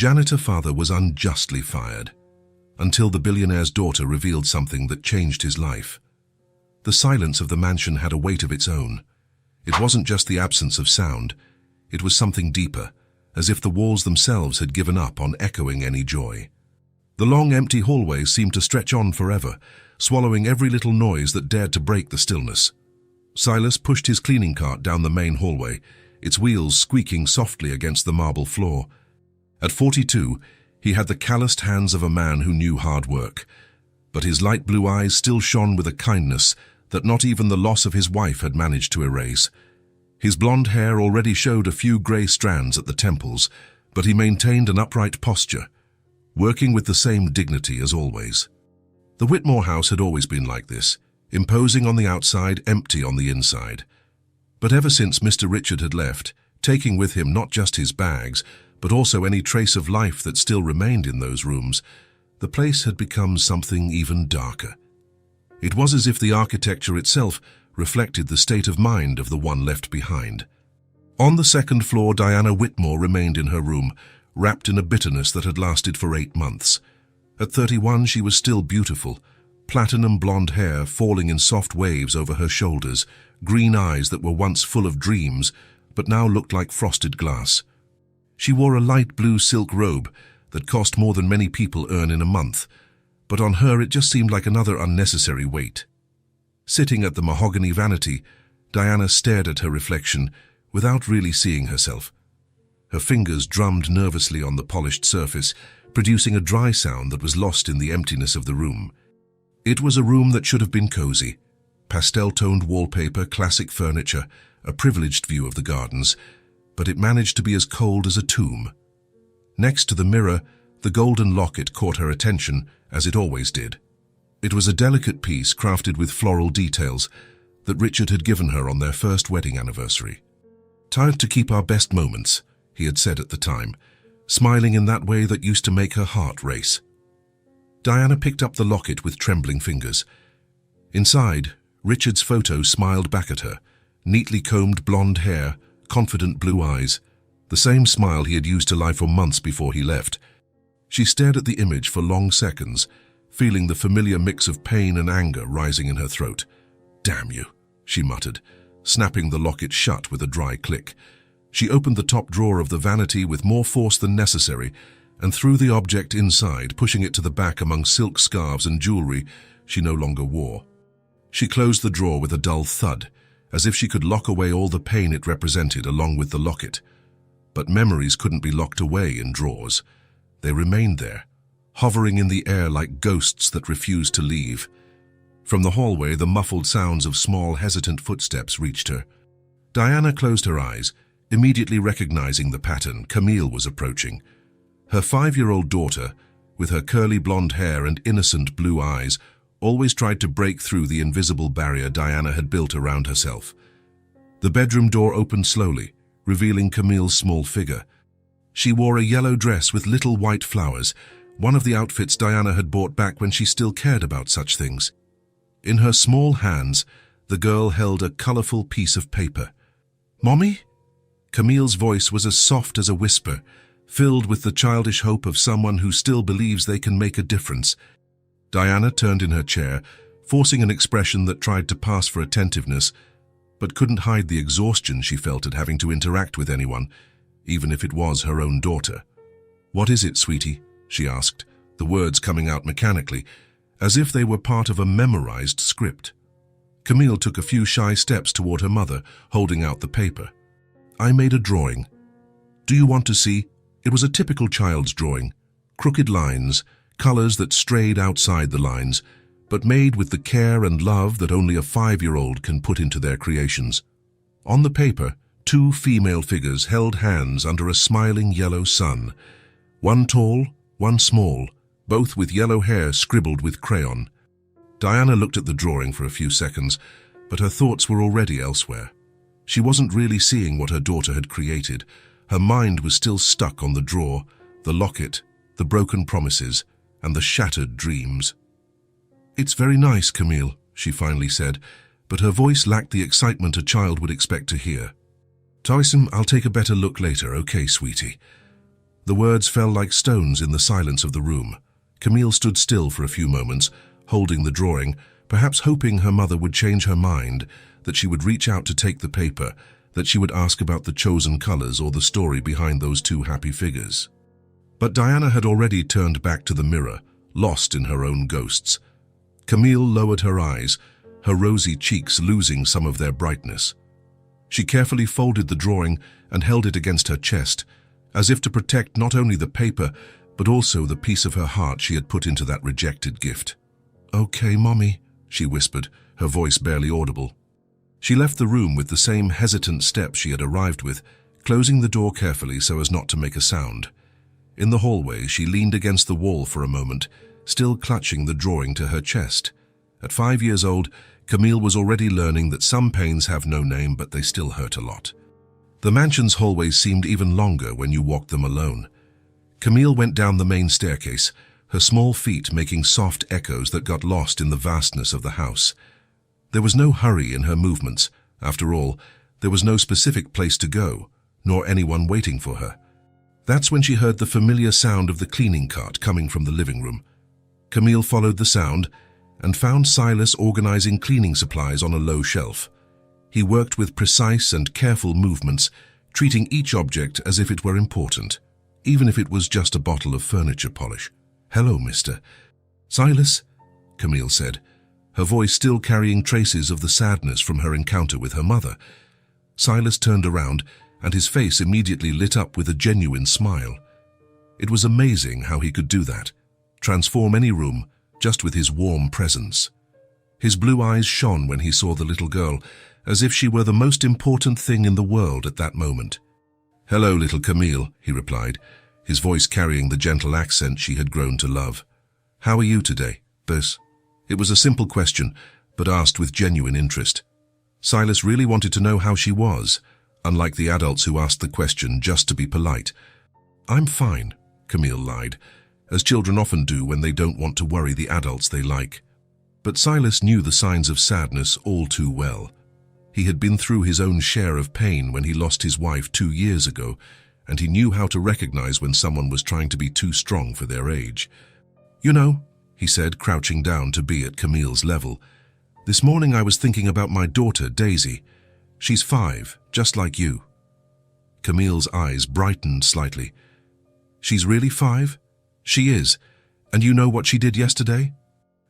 janitor father was unjustly fired, until the billionaire's daughter revealed something that changed his life. The silence of the mansion had a weight of its own. It wasn't just the absence of sound, it was something deeper, as if the walls themselves had given up on echoing any joy. The long, empty hallways seemed to stretch on forever, swallowing every little noise that dared to break the stillness. Silas pushed his cleaning cart down the main hallway, its wheels squeaking softly against the marble floor. At 42, he had the calloused hands of a man who knew hard work, but his light blue eyes still shone with a kindness that not even the loss of his wife had managed to erase. His blonde hair already showed a few grey strands at the temples, but he maintained an upright posture, working with the same dignity as always. The Whitmore house had always been like this, imposing on the outside, empty on the inside. But ever since Mr. Richard had left, taking with him not just his bags, but also any trace of life that still remained in those rooms, the place had become something even darker. It was as if the architecture itself reflected the state of mind of the one left behind. On the second floor, Diana Whitmore remained in her room, wrapped in a bitterness that had lasted for 8 months. At 31, she was still beautiful, platinum blonde hair falling in soft waves over her shoulders, green eyes that were once full of dreams, but now looked like frosted glass. She wore a light blue silk robe that cost more than many people earn in a month, but on her it just seemed like another unnecessary weight. Sitting at the mahogany vanity, Diana stared at her reflection without really seeing herself. Her fingers drummed nervously on the polished surface, producing a dry sound that was lost in the emptiness of the room. It was a room that should have been cozy. Pastel-toned wallpaper, classic furniture, a privileged view of the gardens, but it managed to be as cold as a tomb. Next to the mirror, the golden locket caught her attention, as it always did. It was a delicate piece crafted with floral details that Richard had given her on their first wedding anniversary. "Tired to keep our best moments," he had said at the time, smiling in that way that used to make her heart race. Diana picked up the locket with trembling fingers. Inside, Richard's photo smiled back at her, neatly combed blonde hair, confident blue eyes, the same smile he had used to lie for months before he left. She stared at the image for long seconds, feeling the familiar mix of pain and anger rising in her throat. "Damn you," she muttered, snapping the locket shut with a dry click. She opened the top drawer of the vanity with more force than necessary and threw the object inside, pushing it to the back among silk scarves and jewelry she no longer wore. She closed the drawer with a dull thud, as if she could lock away all the pain it represented along with the locket. But memories couldn't be locked away in drawers. They remained there, hovering in the air like ghosts that refused to leave. From the hallway, the muffled sounds of small, hesitant footsteps reached her. Diana closed her eyes, immediately recognizing the pattern. Camille was approaching. Her 5-year-old daughter, with her curly blonde hair and innocent blue eyes, always tried to break through the invisible barrier Diana had built around herself. The bedroom door opened slowly, revealing Camille's small figure. She wore a yellow dress with little white flowers, one of the outfits Diana had bought back when she still cared about such things. In her small hands, the girl held a colorful piece of paper. "Mommy?" Camille's voice was as soft as a whisper, filled with the childish hope of someone who still believes they can make a difference. Diana turned in her chair, forcing an expression that tried to pass for attentiveness, but couldn't hide the exhaustion she felt at having to interact with anyone, even if it was her own daughter. "What is it, sweetie?" she asked, the words coming out mechanically, as if they were part of a memorized script. Camille took a few shy steps toward her mother, holding out the paper. "I made a drawing. Do you want to see?" It was a typical child's drawing. Crooked lines, colors that strayed outside the lines, but made with the care and love that only a 5-year-old can put into their creations. On the paper, 2 female figures held hands under a smiling yellow sun. One tall, one small, both with yellow hair scribbled with crayon. Diana looked at the drawing for a few seconds, but her thoughts were already elsewhere. She wasn't really seeing what her daughter had created. Her mind was still stuck on the drawer, the locket, the broken promises, and the shattered dreams. "It's very nice, Camille," she finally said, but her voice lacked the excitement a child would expect to hear. "Tyson, I'll take a better look later, okay, sweetie?" The words fell like stones in the silence of the room. Camille stood still for a few moments, holding the drawing, perhaps hoping her mother would change her mind, that she would reach out to take the paper, that she would ask about the chosen colors or the story behind those two happy figures. But Diana had already turned back to the mirror, lost in her own ghosts. Camille lowered her eyes, her rosy cheeks losing some of their brightness. She carefully folded the drawing and held it against her chest, as if to protect not only the paper, but also the piece of her heart she had put into that rejected gift. "Okay, Mommy," she whispered, her voice barely audible. She left the room with the same hesitant step she had arrived with, closing the door carefully so as not to make a sound. In the hallway, she leaned against the wall for a moment, still clutching the drawing to her chest. At 5 years old, Camille was already learning that some pains have no name, but they still hurt a lot. The mansion's hallways seemed even longer when you walked them alone. Camille went down the main staircase, her small feet making soft echoes that got lost in the vastness of the house. There was no hurry in her movements. After all, there was no specific place to go, nor anyone waiting for her. That's when she heard the familiar sound of the cleaning cart coming from the living room. Camille followed the sound and found Silas organizing cleaning supplies on a low shelf. He worked with precise and careful movements, treating each object as if it were important, even if it was just a bottle of furniture polish. "Hello, mister." "Silas," Camille said, her voice still carrying traces of the sadness from her encounter with her mother. Silas turned around, and his face immediately lit up with a genuine smile. It was amazing how he could do that, transform any room just with his warm presence. His blue eyes shone when he saw the little girl, as if she were the most important thing in the world at that moment. "Hello, little Camille," he replied, his voice carrying the gentle accent she had grown to love. "How are you today, Bess?" It was a simple question, but asked with genuine interest. Silas really wanted to know how she was, unlike the adults who asked the question just to be polite. "I'm fine," Camille lied, as children often do when they don't want to worry the adults they like. But Silas knew the signs of sadness all too well. He had been through his own share of pain when he lost his wife 2 years ago, and he knew how to recognize when someone was trying to be too strong for their age. "You know," he said, crouching down to be at Camille's level, "this morning I was thinking about my daughter, Daisy. She's 5, just like you." Camille's eyes brightened slightly. "She's really 5? She is. And you know what she did yesterday?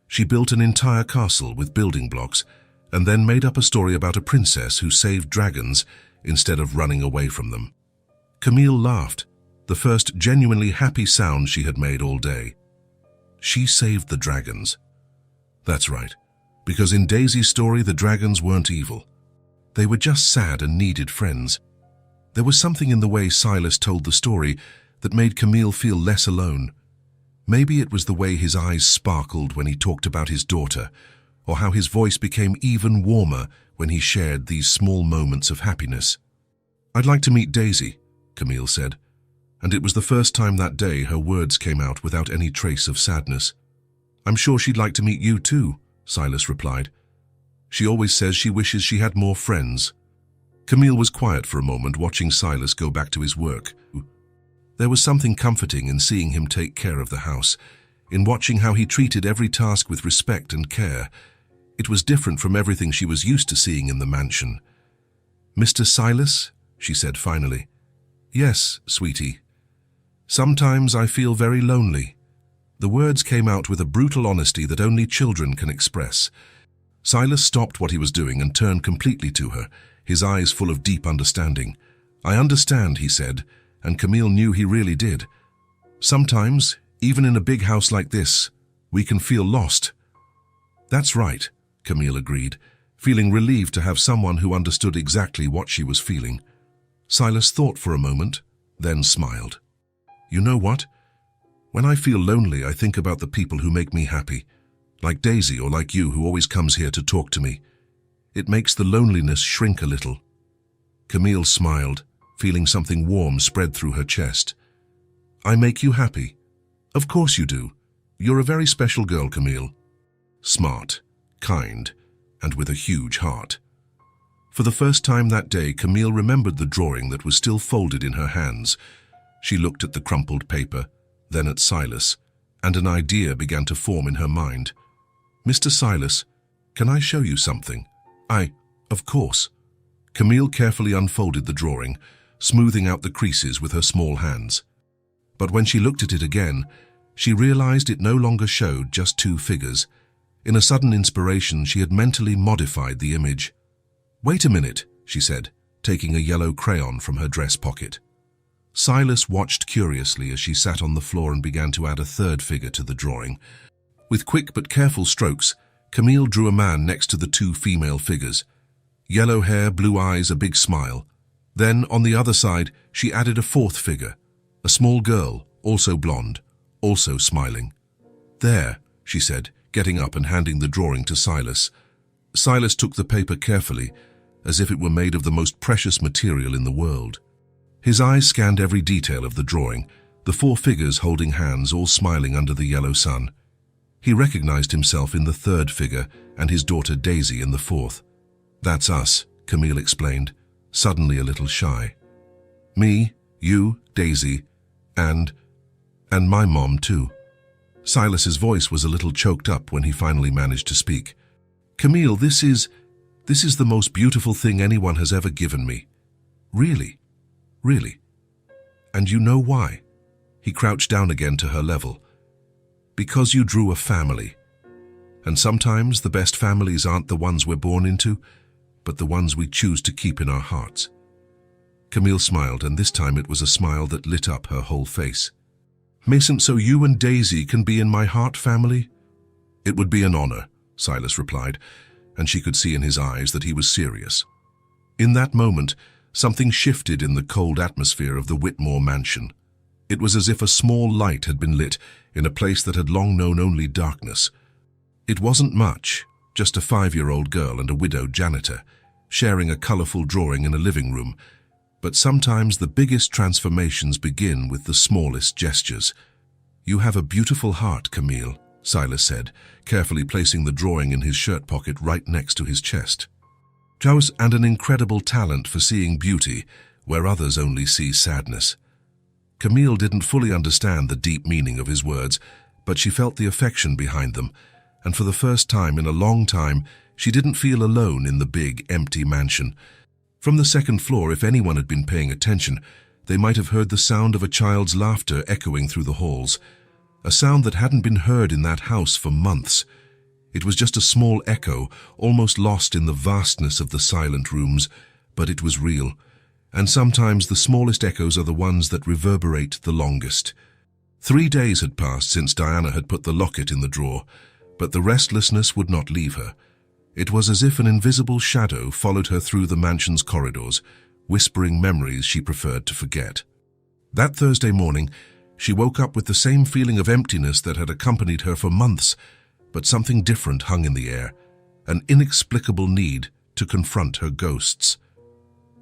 She built an entire castle with building blocks, and then made up a story about a princess who saved dragons instead of running away from them." Camille laughed, the first genuinely happy sound she had made all day. She saved the dragons. That's right, because in Daisy's story the dragons weren't evil. They were just sad and needed friends. There was something in the way Silas told the story that made Camille feel less alone. Maybe it was the way his eyes sparkled when he talked about his daughter, or how his voice became even warmer when he shared these small moments of happiness. "I'd like to meet Daisy," Camille said, and it was the first time that day her words came out without any trace of sadness. "I'm sure she'd like to meet you too," Silas replied. "She always says she wishes she had more friends." Camille was quiet for a moment, watching Silas go back to his work. There was something comforting in seeing him take care of the house, in watching how he treated every task with respect and care. It was different from everything she was used to seeing in the mansion. "Mr. Silas?" she said finally. "Yes, sweetie. Sometimes I feel very lonely." The words came out with a brutal honesty that only children can express. Silas stopped what he was doing and turned completely to her, his eyes full of deep understanding. "I understand," he said, and Camille knew he really did. "Sometimes, even in a big house like this, we can feel lost." "That's right," Camille agreed, feeling relieved to have someone who understood exactly what she was feeling. Silas thought for a moment, then smiled. "You know what? When I feel lonely, I think about the people who make me happy, like Daisy or like you who always comes here to talk to me. It makes the loneliness shrink a little." Camille smiled, feeling something warm spread through her chest. "I make you happy?" "Of course you do. You're a very special girl, Camille." Smart, kind, and with a huge heart. For the first time that day, Camille remembered the drawing that was still folded in her hands. She looked at the crumpled paper, then at Silas, and an idea began to form in her mind. "Mr. Silas, can I show you something?" Of course." Camille carefully unfolded the drawing, smoothing out the creases with her small hands. But when she looked at it again, she realized it no longer showed just two figures. In a sudden inspiration, she had mentally modified the image. "Wait a minute," she said, taking a yellow crayon from her dress pocket. Silas watched curiously as she sat on the floor and began to add a third figure to the drawing. With quick but careful strokes, Camille drew a man next to the two female figures. Yellow hair, blue eyes, a big smile. Then, on the other side, she added a fourth figure, a small girl, also blonde, also smiling. "There," she said, getting up and handing the drawing to Silas. Silas took the paper carefully, as if it were made of the most precious material in the world. His eyes scanned every detail of the drawing, the four figures holding hands, all smiling under the yellow sun. He recognized himself in the third figure and his daughter Daisy in the fourth. "That's us," Camille explained, suddenly a little shy. "Me, you, Daisy, and my mom too." Silas's voice was a little choked up when he finally managed to speak. "Camille, this is the most beautiful thing anyone has ever given me. Really, really. And you know why?" He crouched down again to her level. "Because you drew a family. And sometimes the best families aren't the ones we're born into, but the ones we choose to keep in our hearts." Camille smiled, and this time it was a smile that lit up her whole face. "Mason, so you and Daisy can be in my heart family?" "It would be an honor," Silas replied, and she could see in his eyes that he was serious. In that moment, something shifted in the cold atmosphere of the Whitmore mansion. It was as if a small light had been lit in a place that had long known only darkness. It wasn't much, just a 5-year-old girl and a widowed janitor, sharing a colorful drawing in a living room. But sometimes the biggest transformations begin with the smallest gestures. "You have a beautiful heart, Camille," Silas said, carefully placing the drawing in his shirt pocket right next to his chest. "And an incredible talent for seeing beauty where others only see sadness." Camille didn't fully understand the deep meaning of his words, but she felt the affection behind them, and for the first time in a long time, she didn't feel alone in the big, empty mansion. From the second floor, if anyone had been paying attention, they might have heard the sound of a child's laughter echoing through the halls, a sound that hadn't been heard in that house for months. It was just a small echo, almost lost in the vastness of the silent rooms, but it was real. And sometimes the smallest echoes are the ones that reverberate the longest. 3 days had passed since Diana had put the locket in the drawer, but the restlessness would not leave her. It was as if an invisible shadow followed her through the mansion's corridors, whispering memories she preferred to forget. That Thursday morning, she woke up with the same feeling of emptiness that had accompanied her for months, but something different hung in the air, an inexplicable need to confront her ghosts.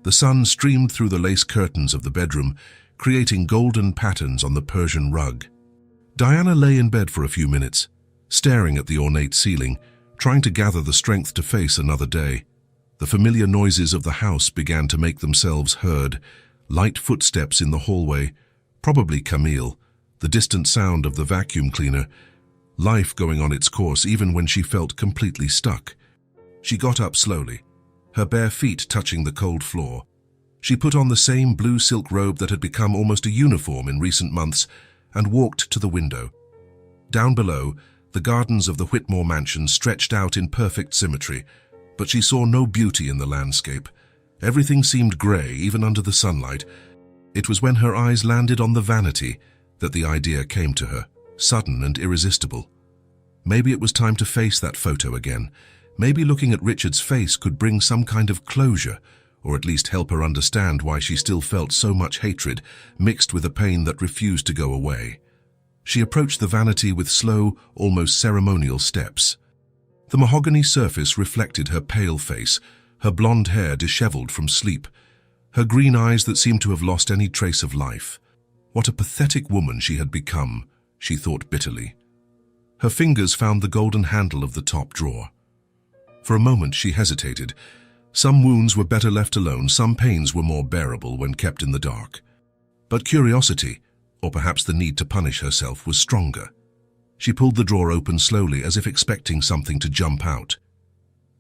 The sun streamed through the lace curtains of the bedroom, creating golden patterns on the Persian rug. Diana lay in bed for a few minutes, staring at the ornate ceiling, trying to gather the strength to face another day. The familiar noises of the house began to make themselves heard, light footsteps in the hallway, probably Camille, the distant sound of the vacuum cleaner, life going on its course even when she felt completely stuck. She got up slowly, her bare feet touching the cold floor. She put on the same blue silk robe that had become almost a uniform in recent months and walked to the window. Down below, the gardens of the Whitmore mansion stretched out in perfect symmetry, but she saw no beauty in the landscape. Everything seemed grey, even under the sunlight. It was when her eyes landed on the vanity that the idea came to her, sudden and irresistible. Maybe it was time to face that photo again. Maybe looking at Richard's face could bring some kind of closure, or at least help her understand why she still felt so much hatred, mixed with a pain that refused to go away. She approached the vanity with slow, almost ceremonial steps. The mahogany surface reflected her pale face, her blonde hair disheveled from sleep, her green eyes that seemed to have lost any trace of life. What a pathetic woman she had become, she thought bitterly. Her fingers found the golden handle of the top drawer. For a moment she hesitated. Some wounds were better left alone, some pains were more bearable when kept in the dark. But curiosity, or perhaps the need to punish herself, was stronger. She pulled the drawer open slowly, as if expecting something to jump out.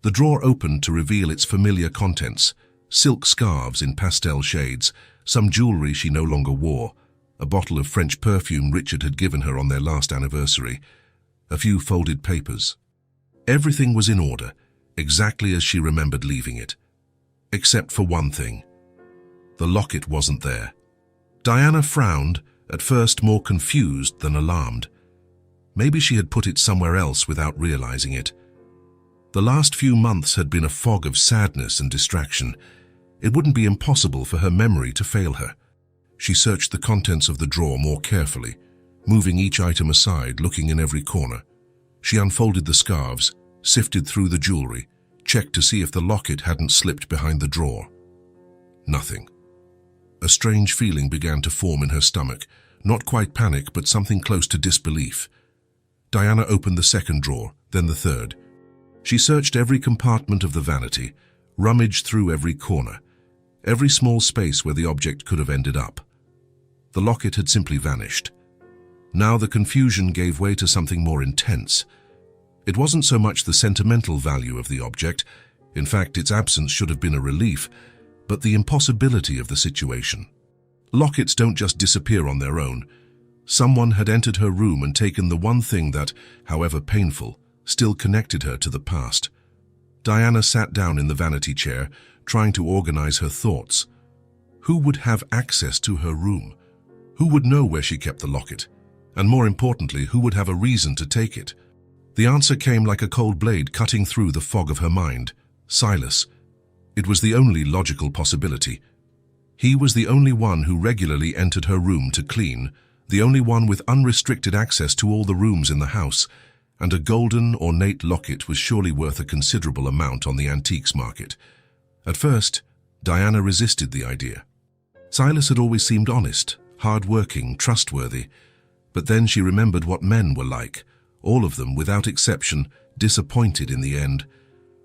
The drawer opened to reveal its familiar contents: silk scarves in pastel shades, some jewelry she no longer wore, a bottle of French perfume Richard had given her on their last anniversary, a few folded papers. Everything was in order, exactly as she remembered leaving it. Except for one thing. The locket wasn't there. Diana frowned, at first more confused than alarmed. Maybe she had put it somewhere else without realizing it. The last few months had been a fog of sadness and distraction. It wouldn't be impossible for her memory to fail her. She searched the contents of the drawer more carefully, moving each item aside, looking in every corner. She unfolded the scarves, sifted through the jewelry, checked to see if the locket hadn't slipped behind the drawer. Nothing. A strange feeling began to form in her stomach, not quite panic, but something close to disbelief. Diana opened the second drawer, then the third. She searched every compartment of the vanity, rummaged through every corner, every small space where the object could have ended up. The locket had simply vanished. Now the confusion gave way to something more intense. It wasn't so much the sentimental value of the object, in fact its absence should have been a relief, but the impossibility of the situation. Lockets don't just disappear on their own. Someone had entered her room and taken the one thing that, however painful, still connected her to the past. Diana sat down in the vanity chair, trying to organize her thoughts. Who would have access to her room? Who would know where she kept the locket? And more importantly, who would have a reason to take it? The answer came like a cold blade cutting through the fog of her mind. Silas. It was the only logical possibility. He was the only one who regularly entered her room to clean, the only one with unrestricted access to all the rooms in the house, and a golden, ornate locket was surely worth a considerable amount on the antiques market. At first, Diana resisted the idea. Silas had always seemed honest, hard-working, trustworthy, but then she remembered what men were like, all of them, without exception, disappointed in the end.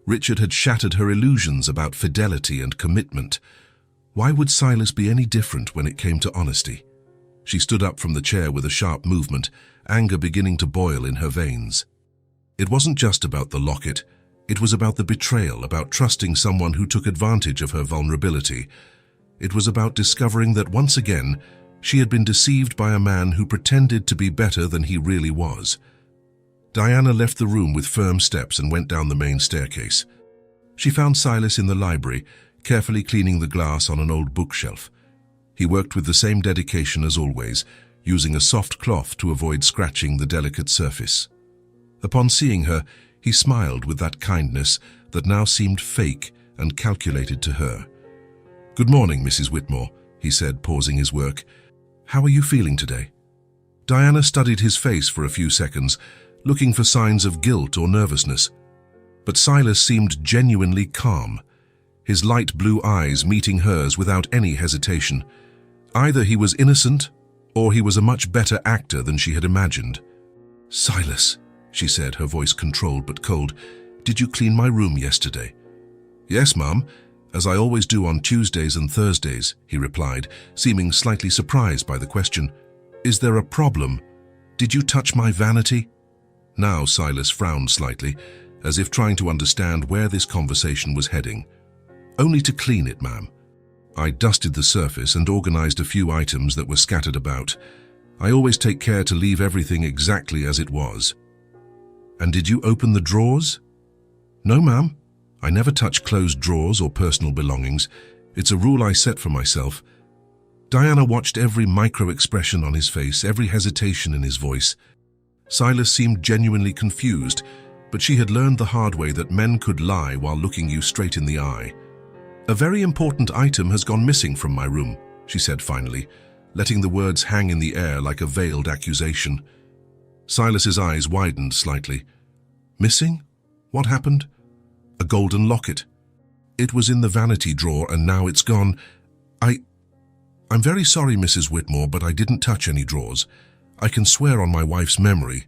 Richard had shattered her illusions about fidelity and commitment. Why would Silas be any different when it came to honesty? She stood up from the chair with a sharp movement, anger beginning to boil in her veins. It wasn't just about the locket. It was about the betrayal, about trusting someone who took advantage of her vulnerability. It was about discovering that once again, she had been deceived by a man who pretended to be better than he really was. Diana left the room with firm steps and went down the main staircase. She found Silas in the library, carefully cleaning the glass on an old bookshelf. He worked with the same dedication as always, using a soft cloth to avoid scratching the delicate surface. Upon seeing her, he smiled with that kindness that now seemed fake and calculated to her. "Good morning, Mrs. Whitmore," he said, pausing his work. "How are you feeling today?" Diana studied his face for a few seconds, looking for signs of guilt or nervousness. But Silas seemed genuinely calm, his light blue eyes meeting hers without any hesitation. Either he was innocent, or he was a much better actor than she had imagined. "Silas," she said, her voice controlled but cold, "did you clean my room yesterday?" "Yes, Mum, as I always do on Tuesdays and Thursdays," he replied, seeming slightly surprised by the question. "Is there a problem? Did you touch my vanity?" Now Silas frowned slightly, as if trying to understand where this conversation was heading. "Only to clean it, ma'am. I dusted the surface and organized a few items that were scattered about. I always take care to leave everything exactly as it was." "And did you open the drawers?" "No, ma'am. I never touch closed drawers or personal belongings. It's a rule I set for myself." Diana watched every micro-expression on his face, every hesitation in his voice. Silas seemed genuinely confused, but she had learned the hard way that men could lie while looking you straight in the eye. "A very important item has gone missing from my room," she said finally, letting the words hang in the air like a veiled accusation. Silas's eyes widened slightly. "Missing? What happened?" "A golden locket. It was in the vanity drawer and now it's gone. I'm very sorry, Mrs. Whitmore, but I didn't touch any drawers. I can swear on my wife's memory."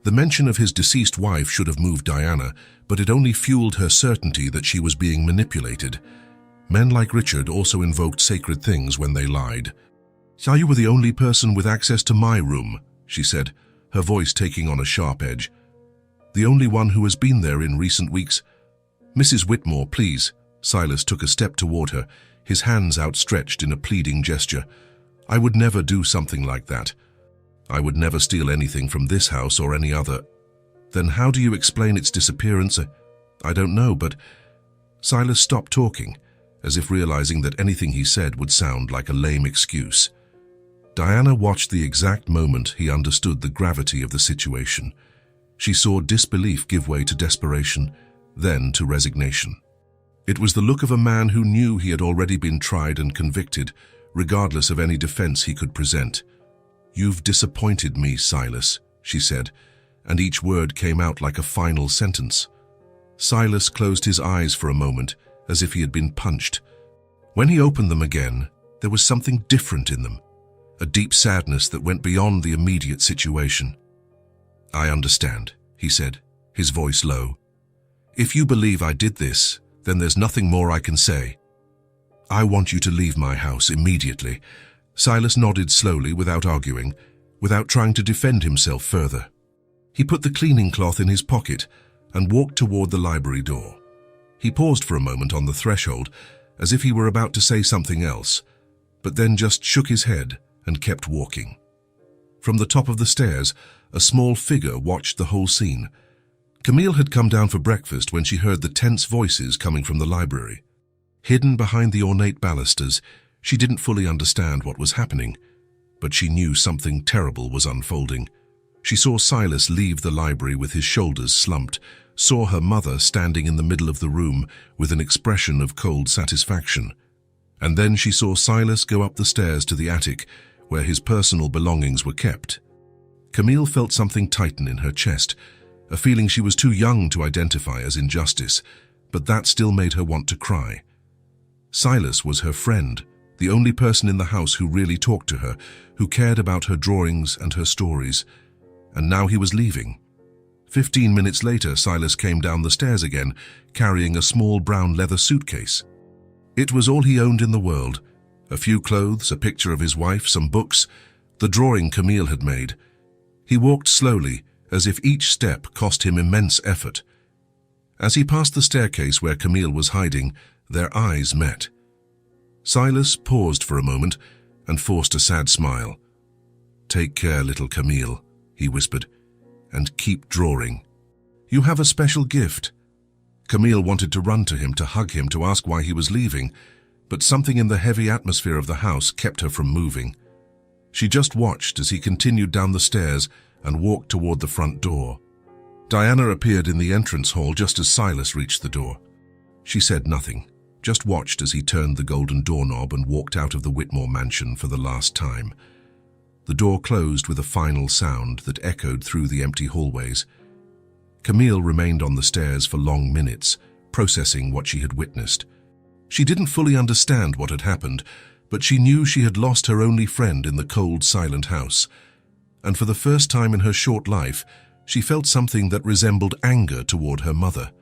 The mention of his deceased wife should have moved Diana, but it only fueled her certainty that she was being manipulated. Men like Richard also invoked sacred things when they lied. "So you were the only person with access to my room," she said, her voice taking on a sharp edge. "The only one who has been there in recent weeks. Mrs. Whitmore, please." Silas took a step toward her, his hands outstretched in a pleading gesture. "I would never do something like that. I would never steal anything from this house or any other." "Then how do you explain its disappearance?" "I don't know, but—" Silas stopped talking, as if realizing that anything he said would sound like a lame excuse. Diana watched the exact moment he understood the gravity of the situation. She saw disbelief give way to desperation, then to resignation. It was the look of a man who knew he had already been tried and convicted, regardless of any defense he could present. "You've disappointed me, Silas," she said, and each word came out like a final sentence. Silas closed his eyes for a moment, as if he had been punched. When he opened them again, there was something different in them, a deep sadness that went beyond the immediate situation. "I understand," he said, his voice low. "If you believe I did this, then there's nothing more I can say. I want you to leave my house immediately." Silas nodded slowly without arguing, without trying to defend himself further. He put the cleaning cloth in his pocket and walked toward the library door. He paused for a moment on the threshold, as if he were about to say something else, but then just shook his head and kept walking. From the top of the stairs, a small figure watched the whole scene. Camille had come down for breakfast when she heard the tense voices coming from the library. Hidden behind the ornate balusters, she didn't fully understand what was happening, but she knew something terrible was unfolding. She saw Silas leave the library with his shoulders slumped, saw her mother standing in the middle of the room with an expression of cold satisfaction. And then she saw Silas go up the stairs to the attic, where his personal belongings were kept. Camille felt something tighten in her chest, a feeling she was too young to identify as injustice, but that still made her want to cry. Silas was her friend, the only person in the house who really talked to her, who cared about her drawings and her stories. And now he was leaving. 15 minutes later, Silas came down the stairs again, carrying a small brown leather suitcase. It was all he owned in the world. A few clothes, a picture of his wife, some books, the drawing Camille had made. He walked slowly, as if each step cost him immense effort. As he passed the staircase where Camille was hiding, their eyes met. Silas paused for a moment and forced a sad smile. "Take care, little Camille," he whispered, "and keep drawing. You have a special gift." Camille wanted to run to him, to hug him, to ask why he was leaving, but something in the heavy atmosphere of the house kept her from moving. She just watched as he continued down the stairs and walked toward the front door. Diana appeared in the entrance hall just as Silas reached the door. She said nothing, just watched as he turned the golden doorknob and walked out of the Whitmore mansion for the last time. The door closed with a final sound that echoed through the empty hallways. Camille remained on the stairs for long minutes, processing what she had witnessed. She didn't fully understand what had happened, but she knew she had lost her only friend in the cold, silent house. And for the first time in her short life, she felt something that resembled anger toward her mother.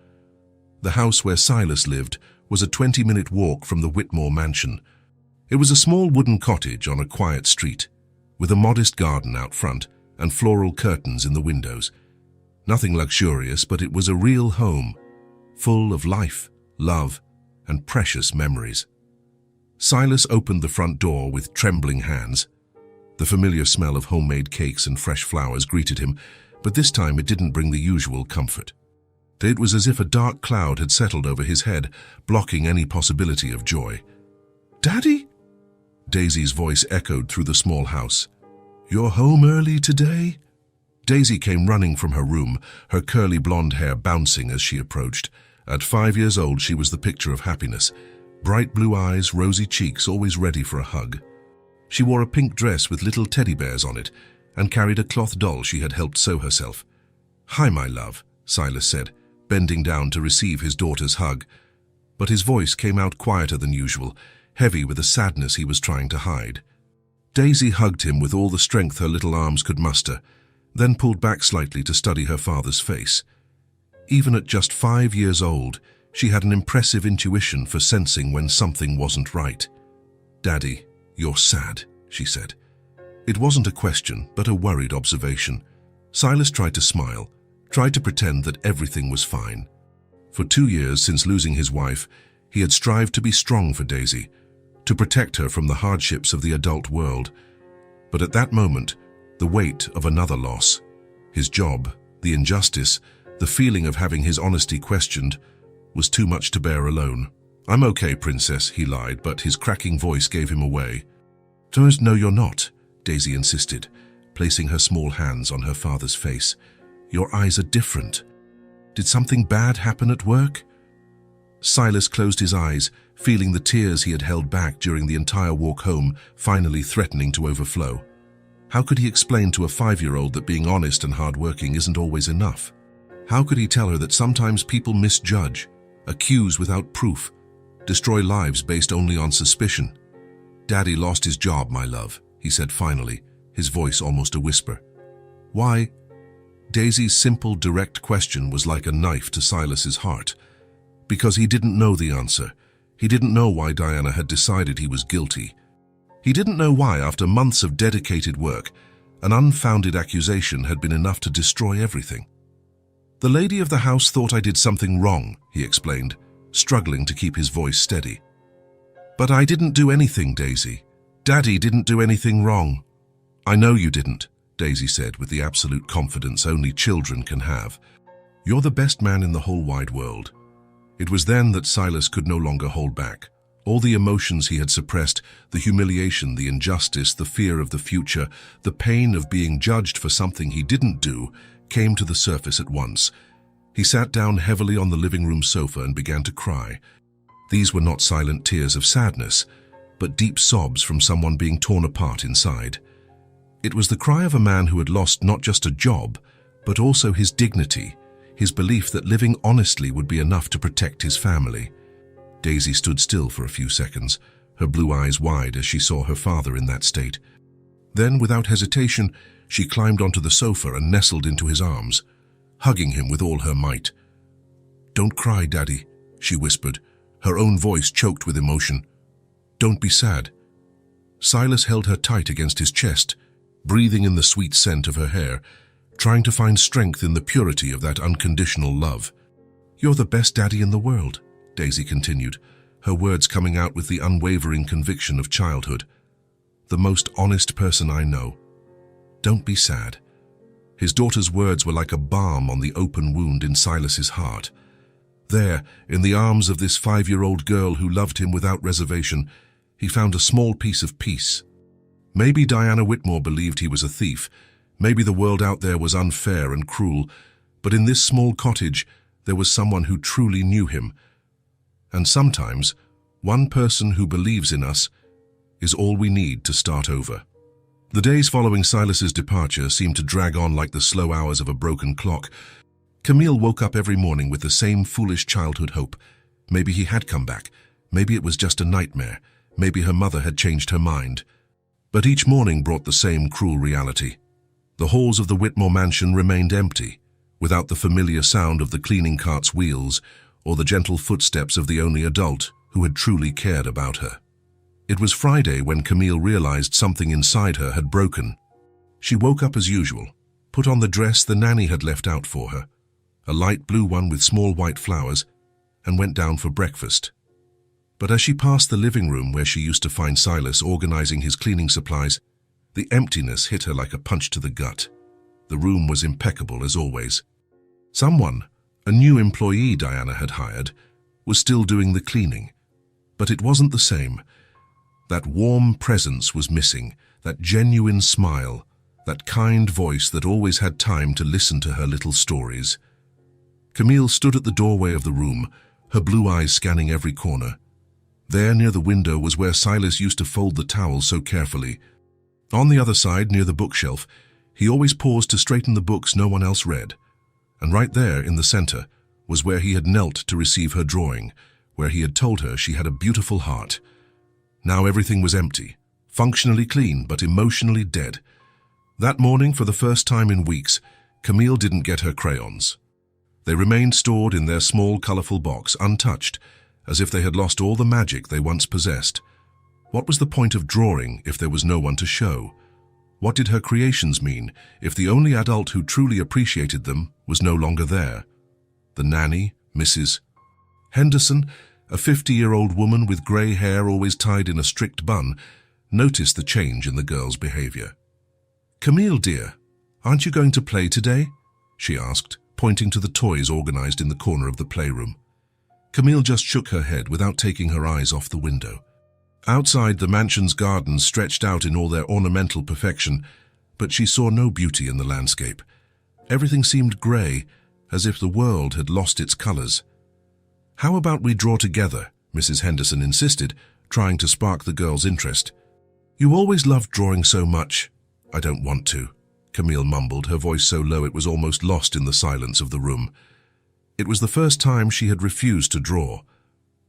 The house where Silas lived was a 20-minute walk from the Whitmore mansion. It was a small wooden cottage on a quiet street, with a modest garden out front and floral curtains in the windows. Nothing luxurious, but it was a real home, full of life, love, and precious memories. Silas opened the front door with trembling hands. The familiar smell of homemade cakes and fresh flowers greeted him, but this time it didn't bring the usual comfort. It was as if a dark cloud had settled over his head, blocking any possibility of joy. "Daddy?" Daisy's voice echoed through the small house. "You're home early today?" Daisy came running from her room, her curly blonde hair bouncing as she approached. At 5 years old, she was the picture of happiness. Bright blue eyes, rosy cheeks, always ready for a hug. She wore a pink dress with little teddy bears on it and carried a cloth doll she had helped sew herself. "Hi, my love," Silas said, bending down to receive his daughter's hug. But his voice came out quieter than usual, heavy with a sadness he was trying to hide. Daisy hugged him with all the strength her little arms could muster, then pulled back slightly to study her father's face. Even at just 5 years old, she had an impressive intuition for sensing when something wasn't right. "Daddy, you're sad," she said. It wasn't a question, but a worried observation. Silas tried to smile, tried to pretend that everything was fine. For 2 years since losing his wife, he had strived to be strong for Daisy, to protect her from the hardships of the adult world. But at that moment, the weight of another loss, his job, the injustice, the feeling of having his honesty questioned, was too much to bear alone. "I'm okay, Princess," he lied, but his cracking voice gave him away. "No, you're not," Daisy insisted, placing her small hands on her father's face. "Your eyes are different. Did something bad happen at work?" Silas closed his eyes, feeling the tears he had held back during the entire walk home finally threatening to overflow. How could he explain to a 5-year-old that being honest and hardworking isn't always enough? How could he tell her that sometimes people misjudge, accuse without proof, destroy lives based only on suspicion? "Daddy lost his job, my love," he said finally, his voice almost a whisper. "Why?" Daisy's simple, direct question was like a knife to Silas's heart. Because he didn't know the answer. He didn't know why Diana had decided he was guilty. He didn't know why, after months of dedicated work, an unfounded accusation had been enough to destroy everything. "The lady of the house thought I did something wrong," he explained, struggling to keep his voice steady. "But I didn't do anything, Daisy. Daddy didn't do anything wrong." "I know you didn't," Daisy said with the absolute confidence only children can have. "You're the best man in the whole wide world." It was then that Silas could no longer hold back. All the emotions he had suppressed, the humiliation, the injustice, the fear of the future, the pain of being judged for something he didn't do, came to the surface at once. He sat down heavily on the living room sofa and began to cry. These were not silent tears of sadness, but deep sobs from someone being torn apart inside. It was the cry of a man who had lost not just a job, but also his dignity, his belief that living honestly would be enough to protect his family. Daisy stood still for a few seconds, her blue eyes wide as she saw her father in that state. Then, without hesitation, she climbed onto the sofa and nestled into his arms, hugging him with all her might. "Don't cry, Daddy," she whispered, her own voice choked with emotion. "Don't be sad." Silas held her tight against his chest, breathing in the sweet scent of her hair, trying to find strength in the purity of that unconditional love. "You're the best daddy in the world," Daisy continued, her words coming out with the unwavering conviction of childhood. "The most honest person I know. Don't be sad." His daughter's words were like a balm on the open wound in Silas's heart. There, in the arms of this 5-year-old girl who loved him without reservation, he found a small piece of peace. Maybe Diana Whitmore believed he was a thief. Maybe the world out there was unfair and cruel. But in this small cottage, there was someone who truly knew him. And sometimes, one person who believes in us is all we need to start over. The days following Silas's departure seemed to drag on like the slow hours of a broken clock. Camille woke up every morning with the same foolish childhood hope. Maybe he had come back. Maybe it was just a nightmare. Maybe her mother had changed her mind. But each morning brought the same cruel reality. The halls of the Whitmore mansion remained empty, without the familiar sound of the cleaning cart's wheels or the gentle footsteps of the only adult who had truly cared about her. It was Friday when Camille realized something inside her had broken. She woke up as usual, put on the dress the nanny had left out for her, a light blue one with small white flowers, and went down for breakfast. But as she passed the living room where she used to find Silas organizing his cleaning supplies, the emptiness hit her like a punch to the gut. The room was impeccable as always. Someone, a new employee Diana had hired, was still doing the cleaning. But it wasn't the same. That warm presence was missing, that genuine smile, that kind voice that always had time to listen to her little stories. Camille stood at the doorway of the room, her blue eyes scanning every corner. There, near the window, was where Silas used to fold the towels so carefully. On the other side, near the bookshelf, he always paused to straighten the books no one else read. And right there, in the center, was where he had knelt to receive her drawing, where he had told her she had a beautiful heart. Now everything was empty, functionally clean, but emotionally dead. That morning, for the first time in weeks, Camille didn't get her crayons. They remained stored in their small, colorful box, untouched, as if they had lost all the magic they once possessed. What was the point of drawing if there was no one to show? What did her creations mean if the only adult who truly appreciated them was no longer there? The nanny, Mrs. Henderson, a 50-year-old woman with grey hair always tied in a strict bun, noticed the change in the girl's behavior. "Camille, dear, aren't you going to play today?" she asked, pointing to the toys organized in the corner of the playroom. Camille just shook her head without taking her eyes off the window. Outside, the mansion's gardens stretched out in all their ornamental perfection, but she saw no beauty in the landscape. Everything seemed grey, as if the world had lost its colors. "How about we draw together?" Mrs. Henderson insisted, trying to spark the girl's interest. "You always loved drawing so much." "I don't want to," Camille mumbled, her voice so low it was almost lost in the silence of the room. It was the first time she had refused to draw.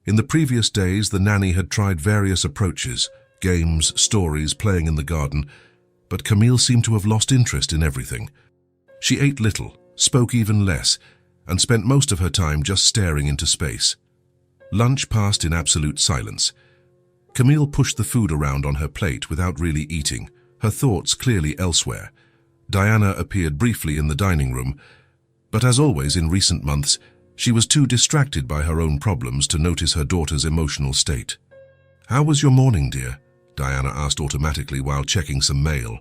In the previous days, the nanny had tried various approaches, games, stories, playing in the garden, but Camille seemed to have lost interest in everything. She ate little, spoke even less, and spent most of her time just staring into space. Lunch passed in absolute silence. Camille pushed the food around on her plate without really eating, her thoughts clearly elsewhere. Diana appeared briefly in the dining room, but as always in recent months, she was too distracted by her own problems to notice her daughter's emotional state. "How was your morning, dear?" Diana asked automatically while checking some mail.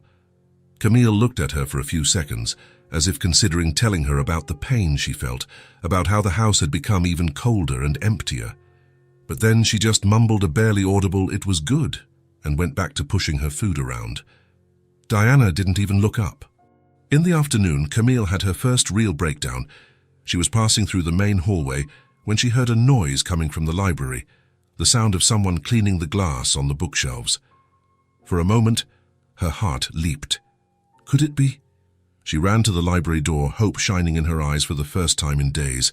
Camille looked at her for a few seconds, as if considering telling her about the pain she felt, about how the house had become even colder and emptier. But then she just mumbled a barely audible "it was good," and went back to pushing her food around. Diana didn't even look up. In the afternoon, Camille had her first real breakdown. She was passing through the main hallway when she heard a noise coming from the library, the sound of someone cleaning the glass on the bookshelves. For a moment, her heart leaped. Could it be? She ran to the library door, hope shining in her eyes for the first time in days.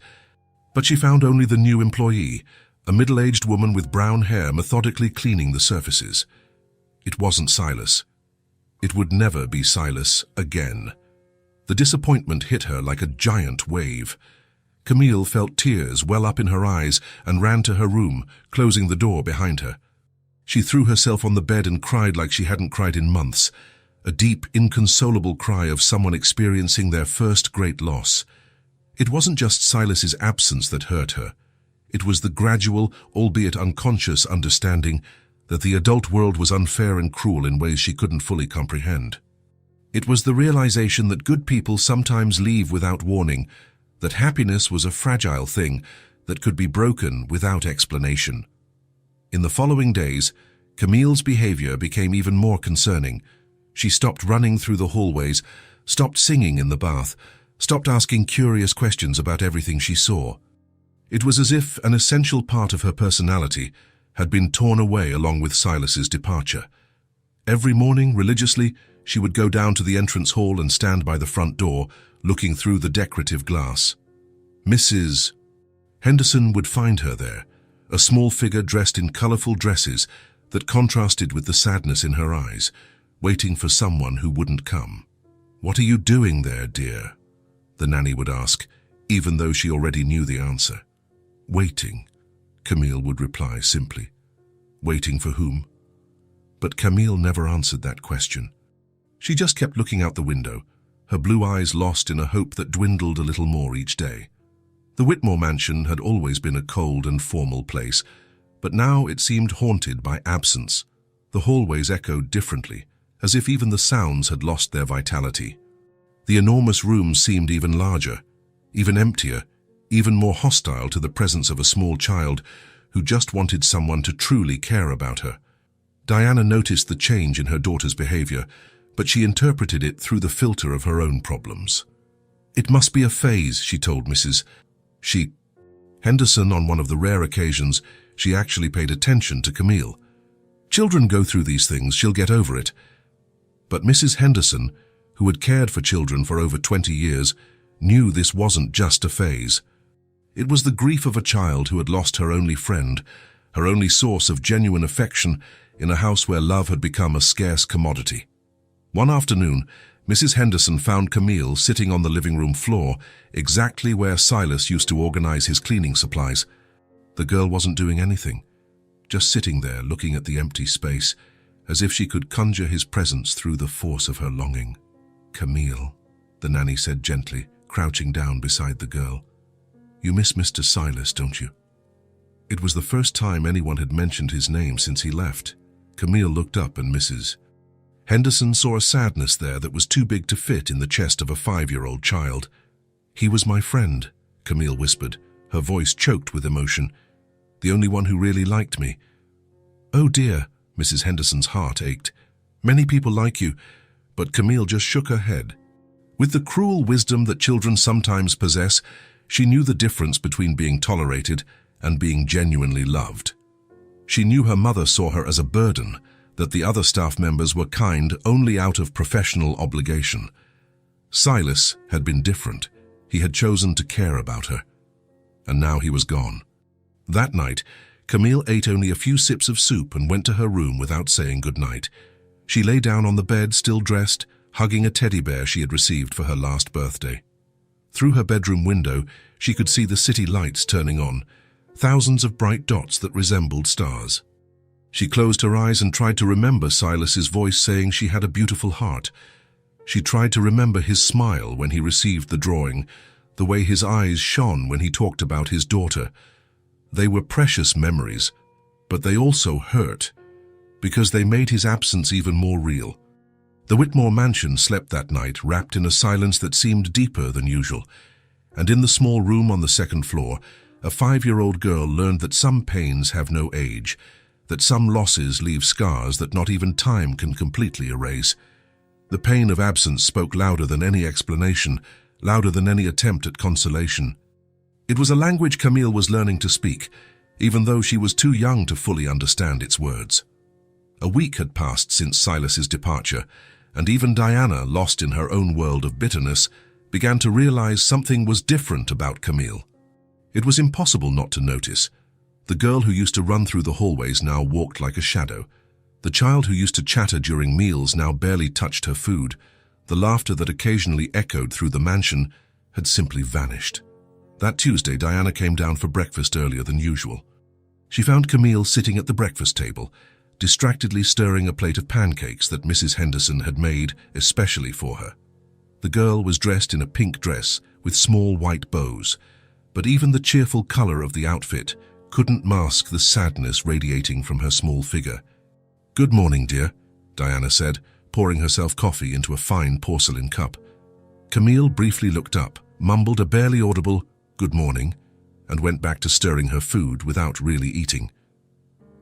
But she found only the new employee, a middle-aged woman with brown hair methodically cleaning the surfaces. It wasn't Silas. It would never be Silas again. The disappointment hit her like a giant wave. Camille felt tears well up in her eyes and ran to her room, closing the door behind her. She threw herself on the bed and cried like she hadn't cried in months, a deep, inconsolable cry of someone experiencing their first great loss. It wasn't just Silas's absence that hurt her. It was the gradual, albeit unconscious, understanding that the adult world was unfair and cruel in ways she couldn't fully comprehend. It was the realization that good people sometimes leave without warning, that happiness was a fragile thing that could be broken without explanation. In the following days, Camille's behavior became even more concerning. She stopped running through the hallways, stopped singing in the bath, stopped asking curious questions about everything she saw. It was as if an essential part of her personality had been torn away along with Silas's departure. Every morning, religiously, she would go down to the entrance hall and stand by the front door, looking through the decorative glass. Mrs. Henderson would find her there, a small figure dressed in colorful dresses that contrasted with the sadness in her eyes, waiting for someone who wouldn't come. "What are you doing there, dear?" the nanny would ask, even though she already knew the answer. "Waiting," Camille would reply simply. Waiting for whom? But Camille never answered that question. She just kept looking out the window, her blue eyes lost in a hope that dwindled a little more each day. The Whitmore mansion had always been a cold and formal place, but now it seemed haunted by absence. The hallways echoed differently, as if even the sounds had lost their vitality. The enormous rooms seemed even larger, even emptier, even more hostile to the presence of a small child who just wanted someone to truly care about her. Diana noticed the change in her daughter's behavior, but she interpreted it through the filter of her own problems. "It must be a phase," she told Mrs. Henderson on one of the rare occasions she actually paid attention to Camille. "Children go through these things, she'll get over it." But Mrs. Henderson, who had cared for children for over 20 years, knew this wasn't just a phase. It was the grief of a child who had lost her only friend, her only source of genuine affection in a house where love had become a scarce commodity. One afternoon, Mrs. Henderson found Camille sitting on the living room floor, exactly where Silas used to organize his cleaning supplies. The girl wasn't doing anything, just sitting there looking at the empty space, as if she could conjure his presence through the force of her longing. "Camille," the nanny said gently, crouching down beside the girl. "You miss Mr. Silas, don't you?" It was the first time anyone had mentioned his name since he left. Camille looked up and Mrs. Henderson saw a sadness there that was too big to fit in the chest of a 5-year-old child. "He was my friend," Camille whispered, her voice choked with emotion. "The only one who really liked me." "Oh dear," Mrs. Henderson's heart ached. "Many people like you," but Camille just shook her head. With the cruel wisdom that children sometimes possess, she knew the difference between being tolerated and being genuinely loved. She knew her mother saw her as a burden, that the other staff members were kind only out of professional obligation. Silas had been different. He had chosen to care about her. And now he was gone. That night, Camille ate only a few sips of soup and went to her room without saying goodnight. She lay down on the bed, still dressed, hugging a teddy bear she had received for her last birthday. Through her bedroom window, she could see the city lights turning on, thousands of bright dots that resembled stars. She closed her eyes and tried to remember Silas's voice saying she had a beautiful heart. She tried to remember his smile when he received the drawing, the way his eyes shone when he talked about his daughter. They were precious memories, but they also hurt, because they made his absence even more real. The Whitmore mansion slept that night, wrapped in a silence that seemed deeper than usual, and in the small room on the second floor, a 5-year-old girl learned that some pains have no age, that some losses leave scars that not even time can completely erase. The pain of absence spoke louder than any explanation, louder than any attempt at consolation. It was a language Camille was learning to speak, even though she was too young to fully understand its words. A week had passed since Silas's departure, and even Diana, lost in her own world of bitterness, began to realize something was different about Camille. It was impossible not to notice. The girl who used to run through the hallways now walked like a shadow. The child who used to chatter during meals now barely touched her food. The laughter that occasionally echoed through the mansion had simply vanished. That Tuesday, Diana came down for breakfast earlier than usual. She found Camille sitting at the breakfast table, distractedly stirring a plate of pancakes that Mrs. Henderson had made especially for her. The girl was dressed in a pink dress with small white bows, but even the cheerful color of the outfit couldn't mask the sadness radiating from her small figure. "Good morning, dear," Diana said, pouring herself coffee into a fine porcelain cup. Camille briefly looked up, mumbled a barely audible "good morning," and went back to stirring her food without really eating.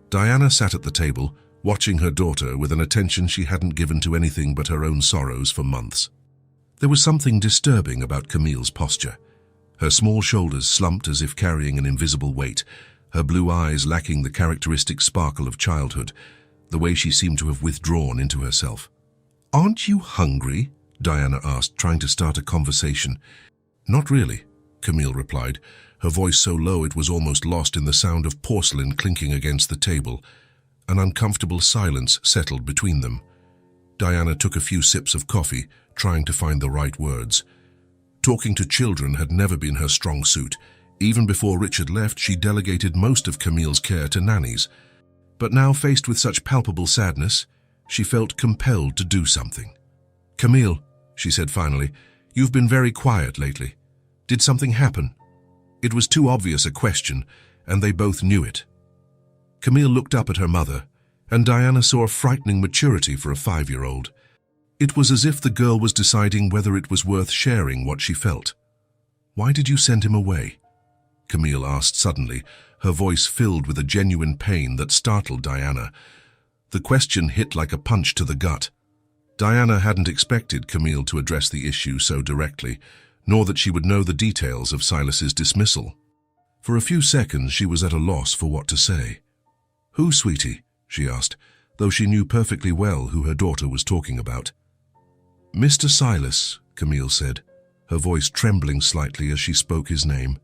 Diana sat at the table, watching her daughter with an attention she hadn't given to anything but her own sorrows for months. There was something disturbing about Camille's posture. Her small shoulders slumped as if carrying an invisible weight, her blue eyes lacking the characteristic sparkle of childhood, the way she seemed to have withdrawn into herself. "Aren't you hungry?" Diana asked, trying to start a conversation. "Not really," Camille replied, her voice so low it was almost lost in the sound of porcelain clinking against the table. An uncomfortable silence settled between them. Diana took a few sips of coffee, trying to find the right words. Talking to children had never been her strong suit. Even before Richard left, she delegated most of Camille's care to nannies. But now, faced with such palpable sadness, she felt compelled to do something. "Camille," she said finally, "you've been very quiet lately. Did something happen?" It was too obvious a question, and they both knew it. Camille looked up at her mother, and Diana saw a frightening maturity for a 5-year-old. It was as if the girl was deciding whether it was worth sharing what she felt. "Why did you send him away?" Camille asked suddenly, her voice filled with a genuine pain that startled Diana. The question hit like a punch to the gut. Diana hadn't expected Camille to address the issue so directly, nor that she would know the details of Silas's dismissal. For a few seconds she was at a loss for what to say. "Who, sweetie?" she asked, though she knew perfectly well who her daughter was talking about. "Mr. Silas," Camille said, her voice trembling slightly as she spoke his name.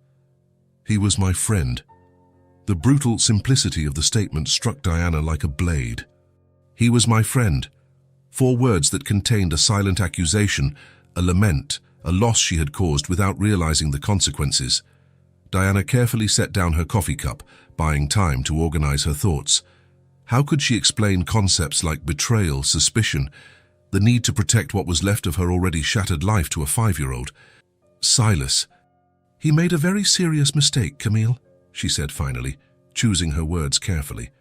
"He was my friend." The brutal simplicity of the statement struck Diana like a blade. "He was my friend." 4 words that contained a silent accusation, a lament, a loss she had caused without realizing the consequences. Diana carefully set down her coffee cup, buying time to organize her thoughts. How could she explain concepts like betrayal, suspicion, the need to protect what was left of her already shattered life to a 5-year-old? Silas. He made a very serious mistake, Camille, she said finally, choosing her words carefully.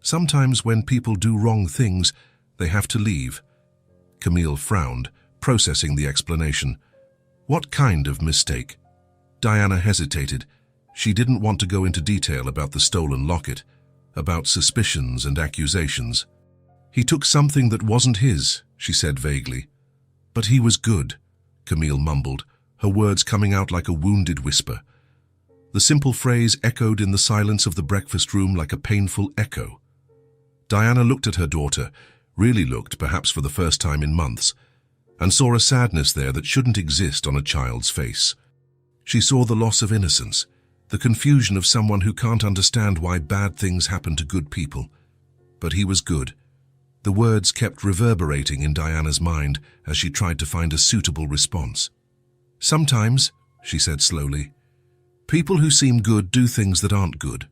Sometimes when people do wrong things, they have to leave. Camille frowned, processing the explanation. What kind of mistake? Diana hesitated. She didn't want to go into detail about the stolen locket, about suspicions and accusations. He took something that wasn't his, she said vaguely. But he was good, Camille mumbled, her words coming out like a wounded whisper. The simple phrase echoed in the silence of the breakfast room like a painful echo. Diana looked at her daughter, really looked perhaps for the first time in months, and saw a sadness there that shouldn't exist on a child's face. She saw the loss of innocence, the confusion of someone who can't understand why bad things happen to good people. But he was good. The words kept reverberating in Diana's mind as she tried to find a suitable response. Sometimes, she said slowly, people who seem good do things that aren't good.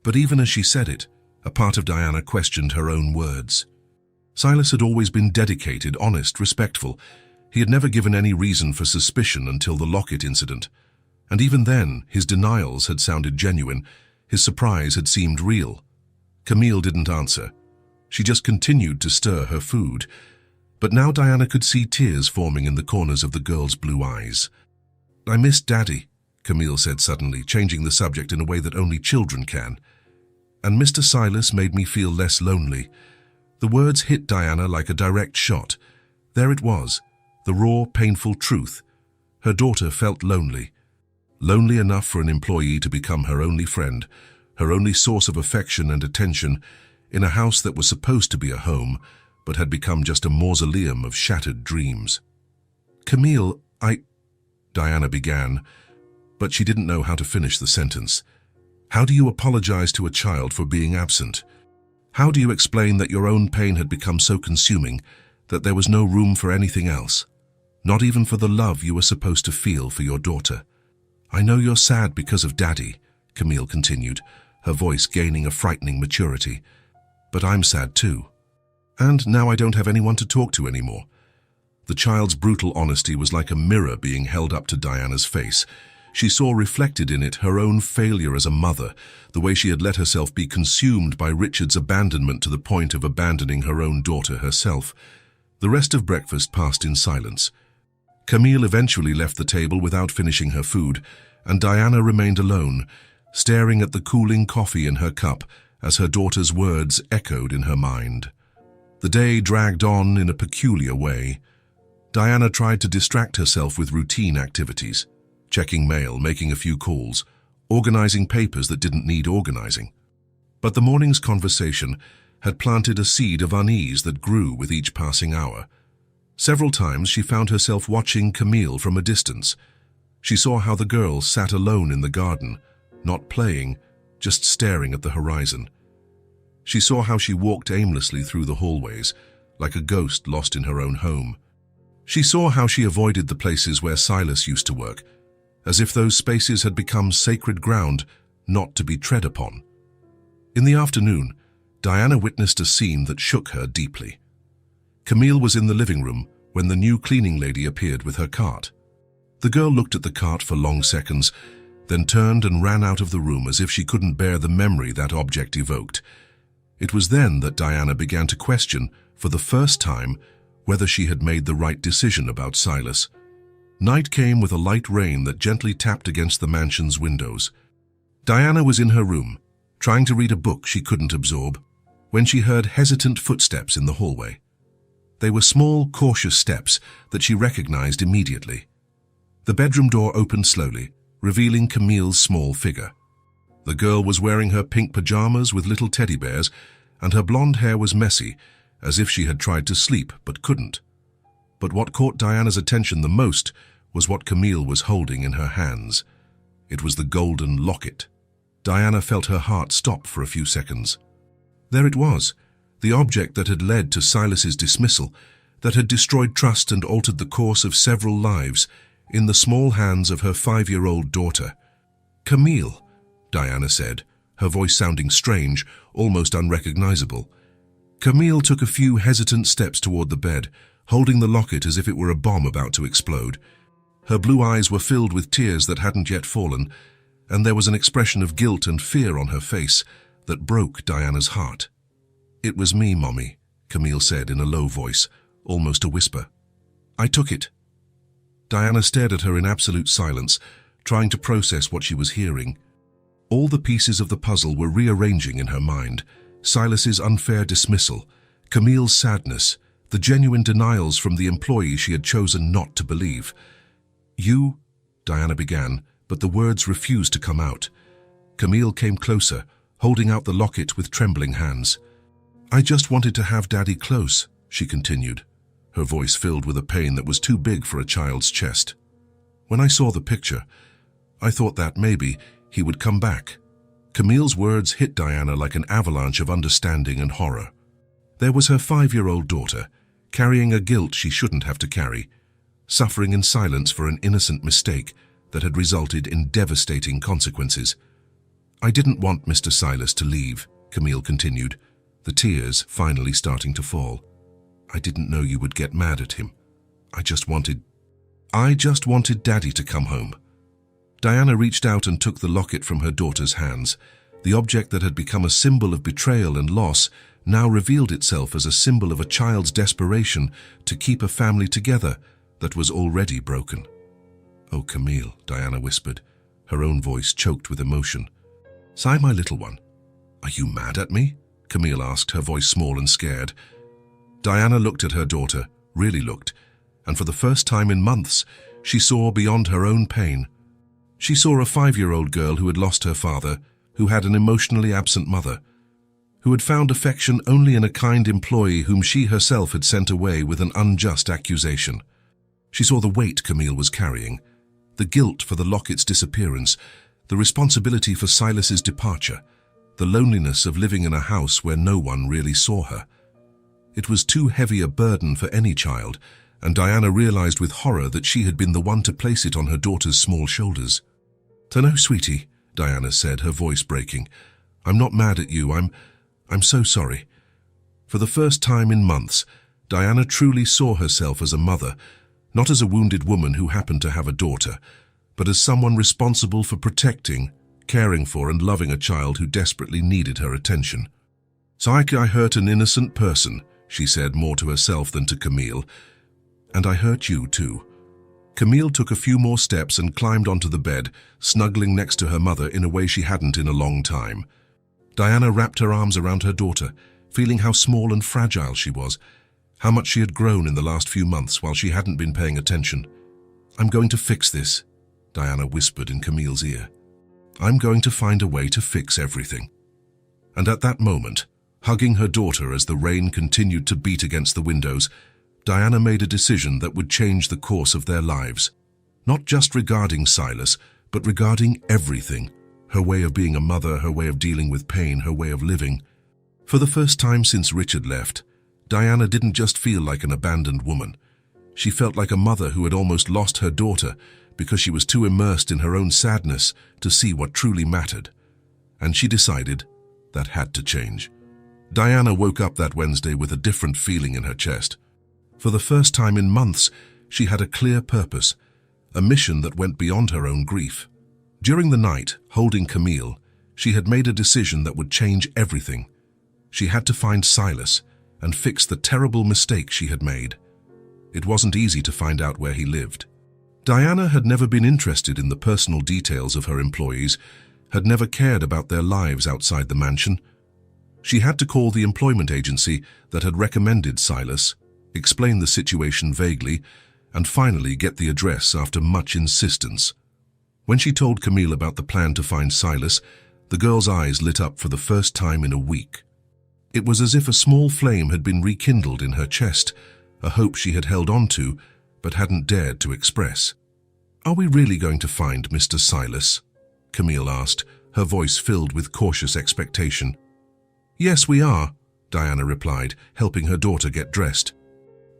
But even as she said it, a part of Diana questioned her own words. Silas had always been dedicated, honest, respectful. He had never given any reason for suspicion until the locket incident. And even then, his denials had sounded genuine. His surprise had seemed real. Camille didn't answer. She just continued to stir her food. But now Diana could see tears forming in the corners of the girl's blue eyes. I miss Daddy, Camille said suddenly, changing the subject in a way that only children can. And Mr. Silas made me feel less lonely. The words hit Diana like a direct shot. There it was, the raw, painful truth. Her daughter felt lonely. Lonely enough for an employee to become her only friend, her only source of affection and attention, in a house that was supposed to be a home, but had become just a mausoleum of shattered dreams. Camille, Diana began, but she didn't know how to finish the sentence. How do you apologize to a child for being absent? How do you explain that your own pain had become so consuming that there was no room for anything else, not even for the love you were supposed to feel for your daughter? I know you're sad because of Daddy, Camille continued, her voice gaining a frightening maturity. But I'm sad too. And now I don't have anyone to talk to anymore. The child's brutal honesty was like a mirror being held up to Diana's face. She saw reflected in it her own failure as a mother, the way she had let herself be consumed by Richard's abandonment to the point of abandoning her own daughter herself. The rest of breakfast passed in silence. Camille eventually left the table without finishing her food, and Diana remained alone, staring at the cooling coffee in her cup as her daughter's words echoed in her mind. The day dragged on in a peculiar way. Diana tried to distract herself with routine activities, checking mail, making a few calls, organizing papers that didn't need organizing. But the morning's conversation had planted a seed of unease that grew with each passing hour. Several times she found herself watching Camille from a distance. She saw how the girl sat alone in the garden, not playing, just staring at the horizon. She saw how she walked aimlessly through the hallways, like a ghost lost in her own home. She saw how she avoided the places where Silas used to work, as if those spaces had become sacred ground not to be tread upon. In the afternoon, Diana witnessed a scene that shook her deeply. Camille was in the living room when the new cleaning lady appeared with her cart. The girl looked at the cart for long seconds, then turned and ran out of the room as if she couldn't bear the memory that object evoked. It was then that Diana began to question, for the first time, whether she had made the right decision about Silas. Night came with a light rain that gently tapped against the mansion's windows. Diana was in her room, trying to read a book she couldn't absorb, when she heard hesitant footsteps in the hallway. They were small, cautious steps that she recognized immediately. The bedroom door opened slowly, revealing Camille's small figure. The girl was wearing her pink pajamas with little teddy bears, and her blonde hair was messy, as if she had tried to sleep but couldn't. But what caught Diana's attention the most was what Camille was holding in her hands. It was the golden locket. Diana felt her heart stop for a few seconds. There it was, the object that had led to Silas's dismissal, that had destroyed trust and altered the course of several lives, in the small hands of her 5-year-old daughter. "Camille," Diana said, her voice sounding strange, almost unrecognizable. Camille took a few hesitant steps toward the bed, holding the locket as if it were a bomb about to explode. Her blue eyes were filled with tears that hadn't yet fallen, and there was an expression of guilt and fear on her face that broke Diana's heart. "It was me, Mommy," Camille said in a low voice, almost a whisper. "I took it." Diana stared at her in absolute silence, trying to process what she was hearing. All the pieces of the puzzle were rearranging in her mind: Silas's unfair dismissal, Camille's sadness, the genuine denials from the employee she had chosen not to believe. "You," Diana began, but the words refused to come out. Camille came closer, holding out the locket with trembling hands. "I just wanted to have Daddy close," she continued, her voice filled with a pain that was too big for a child's chest. "When I saw the picture, I thought that maybe he would come back." Camille's words hit Diana like an avalanche of understanding and horror. There was her 5-year-old daughter, carrying a guilt she shouldn't have to carry, suffering in silence for an innocent mistake that had resulted in devastating consequences. "I didn't want Mr. Silas to leave," Camille continued, the tears finally starting to fall. "I didn't know you would get mad at him. I just wanted Daddy to come home." Diana reached out and took the locket from her daughter's hands. The object that had become a symbol of betrayal and loss now revealed itself as a symbol of a child's desperation to keep a family together that was already broken. "Oh, Camille," Diana whispered, her own voice choked with emotion. "Sigh, my little one." "Are you mad at me?" Camille asked, her voice small and scared. Diana looked at her daughter, really looked, and for the first time in months, she saw beyond her own pain. She saw a 5-year-old girl who had lost her father, who had an emotionally absent mother, who had found affection only in a kind employee whom she herself had sent away with an unjust accusation. She saw the weight Camille was carrying, the guilt for the locket's disappearance, the responsibility for Silas's departure, the loneliness of living in a house where no one really saw her. It was too heavy a burden for any child, and Diana realized with horror that she had been the one to place it on her daughter's small shoulders. "No, sweetie," Diana said, her voice breaking. "I'm not mad at you. I'm so sorry." For the first time in months, Diana truly saw herself as a mother, not as a wounded woman who happened to have a daughter, but as someone responsible for protecting, caring for and loving a child who desperately needed her attention. "Psyche, I hurt an innocent person," she said more to herself than to Camille. "And I hurt you too." Camille took a few more steps and climbed onto the bed, snuggling next to her mother in a way she hadn't in a long time. Diana wrapped her arms around her daughter, feeling how small and fragile she was, how much she had grown in the last few months while she hadn't been paying attention. "I'm going to fix this," Diana whispered in Camille's ear. "I'm going to find a way to fix everything." And at that moment, hugging her daughter as the rain continued to beat against the windows, Diana made a decision that would change the course of their lives. Not just regarding Silas, but regarding everything. Her way of being a mother, her way of dealing with pain, her way of living. For the first time since Richard left, Diana didn't just feel like an abandoned woman. She felt like a mother who had almost lost her daughter because she was too immersed in her own sadness to see what truly mattered. And she decided that had to change. Diana woke up that Wednesday with a different feeling in her chest. For the first time in months, she had a clear purpose, a mission that went beyond her own grief. During the night, holding Camille, she had made a decision that would change everything. She had to find Silas and fix the terrible mistake she had made. It wasn't easy to find out where he lived. Diana had never been interested in the personal details of her employees, had never cared about their lives outside the mansion. She had to call the employment agency that had recommended Silas, explain the situation vaguely, and finally get the address after much insistence. When she told Camille about the plan to find Silas, the girl's eyes lit up for the first time in a week. It was as if a small flame had been rekindled in her chest, a hope she had held on to, but hadn't dared to express. "Are we really going to find Mr. Silas?" Camille asked, her voice filled with cautious expectation. "Yes, we are," Diana replied, helping her daughter get dressed.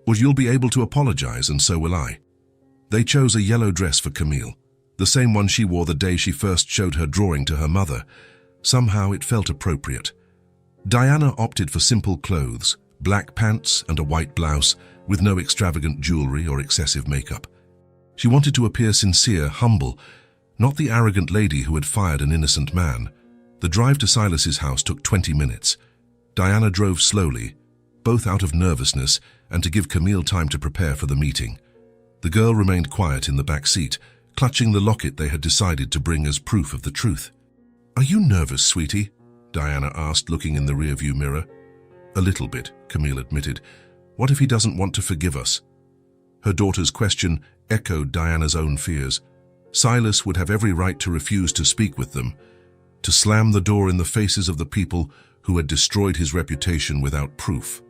"Well, you'll be able to apologize, and so will I." They chose a yellow dress for Camille, The same one she wore the day she first showed her drawing to her mother. Somehow it felt appropriate. Diana opted for simple clothes, black pants and a white blouse, with no extravagant jewelry or excessive makeup. She wanted to appear sincere, humble, not the arrogant lady who had fired an innocent man. The drive to Silas's house took 20 minutes. Diana drove slowly, both out of nervousness and to give Camille time to prepare for the meeting. The girl remained quiet in the back seat, clutching the locket they had decided to bring as proof of the truth. "Are you nervous, sweetie?" Diana asked, looking in the rearview mirror. "A little bit," Camille admitted. "What if he doesn't want to forgive us?" Her daughter's question echoed Diana's own fears. Silas would have every right to refuse to speak with them, to slam the door in the faces of the people who had destroyed his reputation without proof.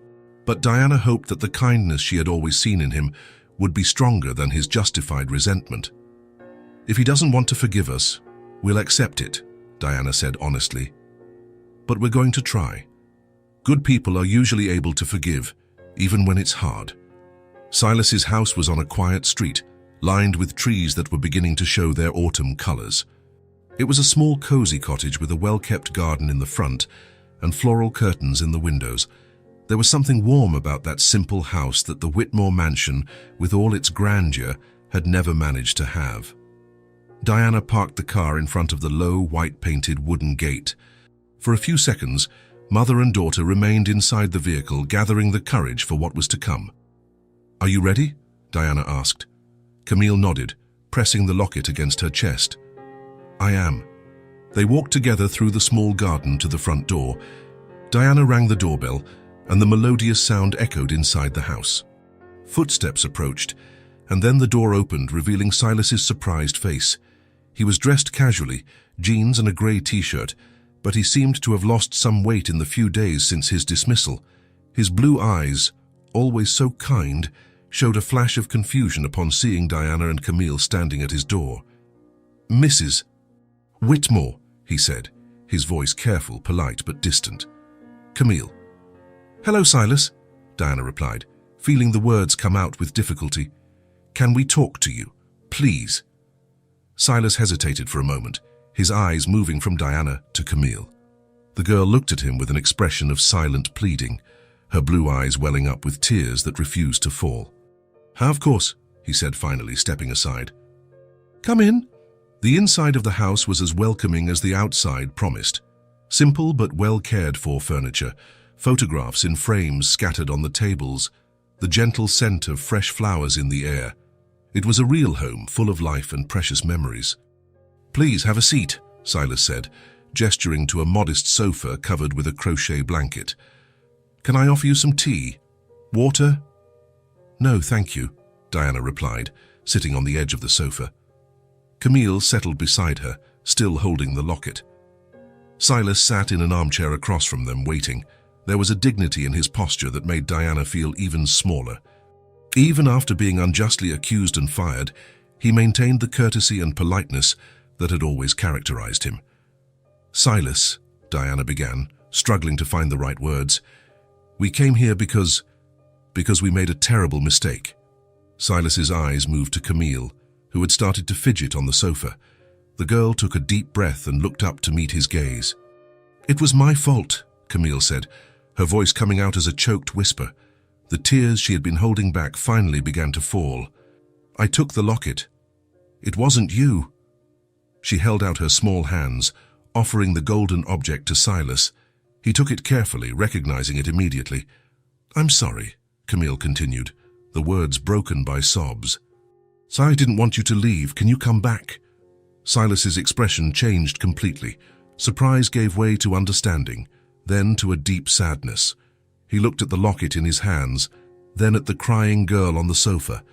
But Diana hoped that the kindness she had always seen in him would be stronger than his justified resentment. "If he doesn't want to forgive us, we'll accept it," Diana said honestly. "But we're going to try. Good people are usually able to forgive, even when it's hard." Silas's house was on a quiet street, lined with trees that were beginning to show their autumn colors. It was a small, cozy cottage with a well-kept garden in the front and floral curtains in the windows. There was something warm about that simple house that the Whitmore mansion, with all its grandeur, had never managed to have. Diana parked the car in front of the low, white-painted wooden gate. For a few seconds, mother and daughter remained inside the vehicle, gathering the courage for what was to come. "Are you ready?" Diana asked. Camille nodded, pressing the locket against her chest. "I am." They walked together through the small garden to the front door. Diana rang the doorbell, and the melodious sound echoed inside the house. Footsteps approached, and then the door opened, revealing Silas's surprised face. He was dressed casually, jeans and a grey t-shirt, but he seemed to have lost some weight in the few days since his dismissal. His blue eyes, always so kind, showed a flash of confusion upon seeing Diana and Camille standing at his door. "Mrs. Whitmore," he said, his voice careful, polite, but distant. "Camille." "Hello, Silas," Diana replied, feeling the words come out with difficulty. "Can we talk to you, please?" Silas hesitated for a moment, his eyes moving from Diana to Camille. The girl looked at him with an expression of silent pleading, her blue eyes welling up with tears that refused to fall. "Of course," he said finally, stepping aside. "Come in." The inside of the house was as welcoming as the outside promised. Simple but well cared for furniture, photographs in frames scattered on the tables, the gentle scent of fresh flowers in the air. It was a real home, full of life and precious memories. "Please have a seat," Silas said, gesturing to a modest sofa covered with a crochet blanket. "Can I offer you some tea? Water?" "No, thank you," Diana replied, sitting on the edge of the sofa. Camille settled beside her, still holding the locket. Silas sat in an armchair across from them, waiting. There was a dignity in his posture that made Diana feel even smaller. Even after being unjustly accused and fired, he maintained the courtesy and politeness that had always characterized him. "Silas," Diana began, struggling to find the right words, "we came here because we made a terrible mistake." Silas's eyes moved to Camille, who had started to fidget on the sofa. The girl took a deep breath and looked up to meet his gaze. "It was my fault," Camille said, her voice coming out as a choked whisper. The tears she had been holding back finally began to fall. "I took the locket. It wasn't you." She held out her small hands, offering the golden object to Silas. He took it carefully, recognizing it immediately. "I'm sorry," Camille continued, the words broken by sobs. "I didn't want you to leave. Can you come back?" Silas's expression changed completely. Surprise gave way to understanding, then to a deep sadness. He looked at the locket in his hands, then at the crying girl on the sofa,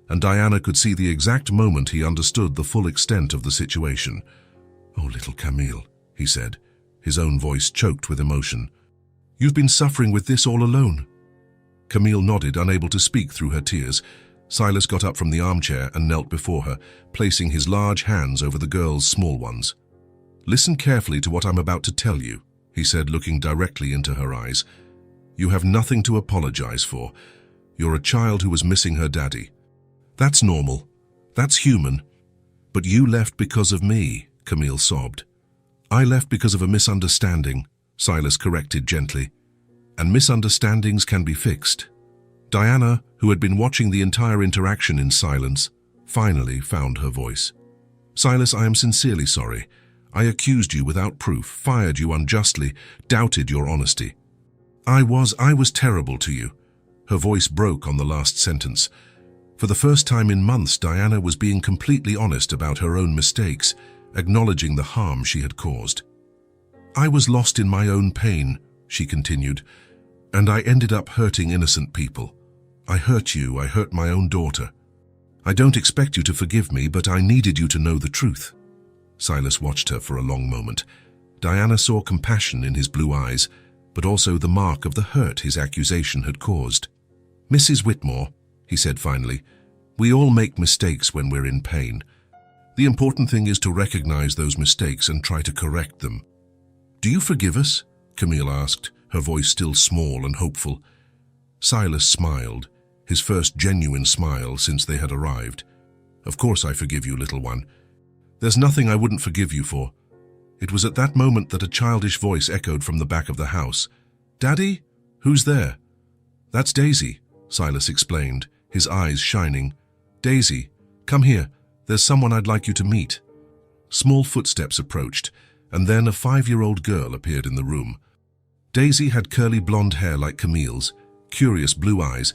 and Diana could see the exact moment he understood the full extent of the situation. "Oh, little Camille," he said, his own voice choked with emotion. "You've been suffering with this all alone." Camille nodded, unable to speak through her tears. Silas got up from the armchair and knelt before her, placing his large hands over the girl's small ones. "Listen carefully to what I'm about to tell you," he said, looking directly into her eyes. "You have nothing to apologize for. You're a child who was missing her daddy. That's normal. That's human. But you left because of me, Camille sobbed. I left because of a misunderstanding, Silas corrected gently. And misunderstandings can be fixed. Diana, who had been watching the entire interaction in silence, finally found her voice. Silas, I am sincerely sorry. I accused you without proof, fired you unjustly, doubted your honesty. I was terrible to you. Her voice broke on the last sentence. For the first time in months, Diana was being completely honest about her own mistakes, acknowledging the harm she had caused. I was lost in my own pain, she continued, and I ended up hurting innocent people. I hurt you, I hurt my own daughter. I don't expect you to forgive me, but I needed you to know the truth. Silas watched her for a long moment. Diana saw compassion in his blue eyes, but also the mark of the hurt his accusation had caused. Mrs. Whitmore, he said finally, we all make mistakes when we're in pain. The important thing is to recognize those mistakes and try to correct them. Do you forgive us? Camille asked, her voice still small and hopeful. Silas smiled, his first genuine smile since they had arrived. Of course I forgive you, little one. There's nothing I wouldn't forgive you for. It was at that moment that a childish voice echoed from the back of the house. Daddy? Who's there? That's Daisy, Silas explained, his eyes shining. Daisy, come here. There's someone I'd like you to meet. Small footsteps approached, and then a 5-year-old girl appeared in the room. Daisy had curly blonde hair like Camille's, curious blue eyes,